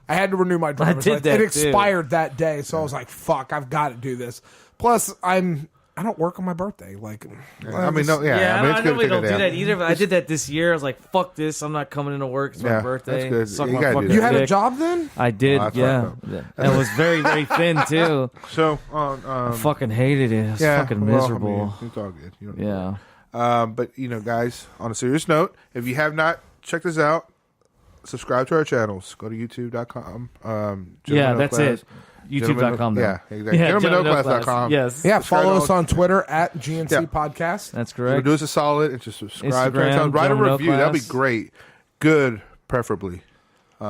I had to renew my driver's did license. that, It expired that day, so I was like, "Fuck, I've got to do this." Plus, I don't work on my birthday. Like, I mean, no, yeah. I mean, I it's good normally to don't take do that that either, but I did that this year. I was like, fuck this. I'm not coming into work. It's my Yeah, birthday. that's good. Suck You my gotta do fucking that. you had a dick. job then? I did, Oh, that's yeah. fucked And it was very, very thin, too. So, I fucking hated it. It was yeah, fucking well, I miserable. mean, it's all good. You don't Yeah. But guys, on a serious note, if you have not checked us out, subscribe to our channels. Go to youtube.com. Yeah, that's it. YouTube.com. Yeah, exactly. GentlemanNoClass.com. Yes. Yeah, Subscribe follow to us all- on Twitter at GNC Yeah. Podcast. That's So correct. do us a solid and just subscribe to our Instagram, channel. Write a Gentleman No review. That'd be Class. great. Good, preferably.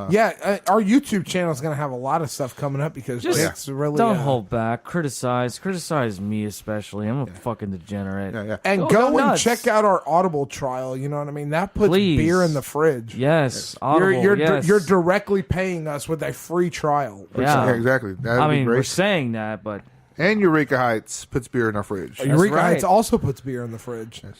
Yeah, our YouTube channel is going to have a lot of stuff coming up because Just it's really Don't hold back. Criticize me especially. I'm a fucking degenerate. Yeah, yeah. and Go go and nuts. check out our Audible trial. You know what I mean? That puts Please. beer in the fridge. Yes. Audible, yes. You're directly paying us with a free trial. Yeah. Yeah, exactly. That'd I be mean, we're great. saying that, but And Eureka Heights puts beer in our fridge. Eureka right. Heights also puts beer in the fridge. Yes.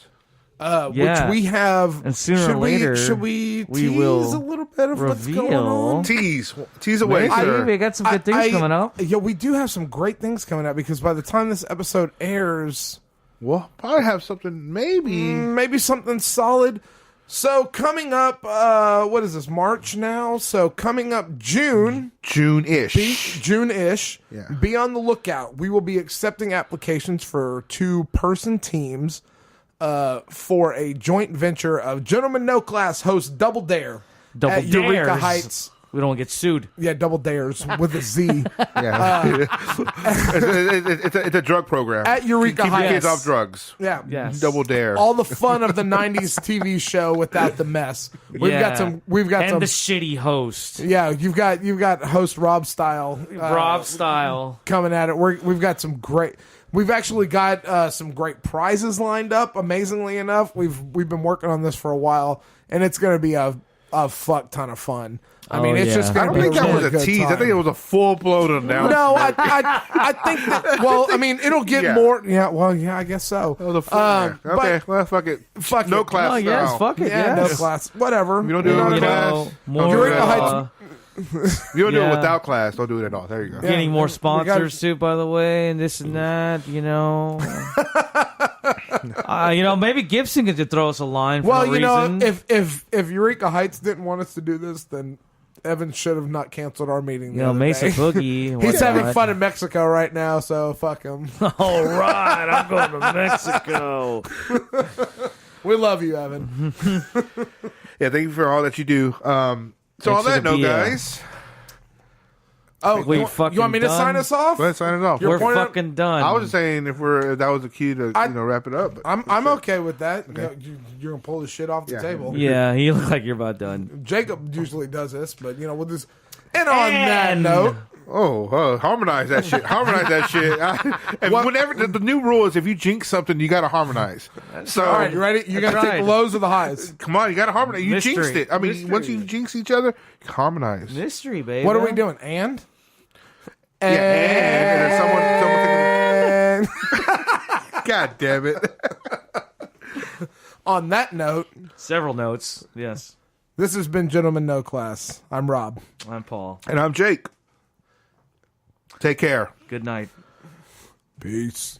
Yeah. Which we have. And sooner or should later, should we we tease will a little bit of what's going reveal- on? Tease away, maybe sir. we got some good things coming up. Yeah, we do have some great things coming up because by the time this episode airs, Well, probably have something. Maybe something solid. So coming up, what is this? March now. So coming up June. June-ish. June-ish. Yeah. Be on the lookout. We will be accepting applications for 2-person teams for a joint venture of Gentleman No Class hosts Double Dare Double at Eureka Dares. Heights. We don't get sued. Yeah, Double Dares with a Z Yeah. it's a drug program. at Eureka Keep the Heights. kids off drugs. Yeah. Yes. Double Dare. All the fun of the '90s TV show without the mess. We've got some. and the shitty host, Yeah, you've got host Rob Style. Rob Style. coming at it. We've got some great. We've actually got some great prizes lined up. Amazingly enough, we've been working on this for a while, and it's going to be a fuck ton of fun. I mean, it's yeah. just I going to don't be think that really was a good tease. time. I think it was a full-blown announcement. No, I think that. Well, I mean, it'll get Yeah. more. Yeah, well, yeah, I guess so. It was a full, yeah. Okay, but well, fuck it. fuck no it. class Oh, yes, style. fuck it, yeah, yes. no class, whatever. We don't do it know on what the I mean? class. more, Don't do it Eureka at Heights- all. If you don't do it Yeah. without class, don't do it at all. There you go. Yeah. getting more We got- sponsors too, by the way, and this and that. Maybe Gibson could throw us a line. For Well, no you know, reason. if Eureka Heights didn't want us to do this, then Evan should have not canceled our meeting. The other Mesa day. Boogie. He's having whatnot. fun in Mexico right now, so fuck him. All right, I'm going to Mexico. We love you, Evan. Yeah, thank you for all that you do. So on Thanks that to the note, BL. guys, Oh, We you fucking want me to done? sign us off? go ahead, sign it off. You're We're pointing- fucking done. I was just saying if that was the key to wrap it up. But I'm okay with that. You're gonna pull the shit off the Yeah. table. Yeah, you look like you're about done. Jacob usually does this, but with this. And on that note, harmonize that shit. Harmonize that shit. And whenever the new rule is, if you jinx something, you got to harmonize. So, all right, you ready? You gotta That's take the right. lows or the highs. come on, you got to harmonize. You Mystery. jinxed it. I mean, Mystery. once you jinx each other, harmonize. Mystery, baby. What are we doing? And Yeah, and then someone man. God damn it. On that note, Several notes. Yes. this has been Gentlemen No Class. I'm Rob. I'm Paul. And I'm Jake. Take care. Good night. Peace.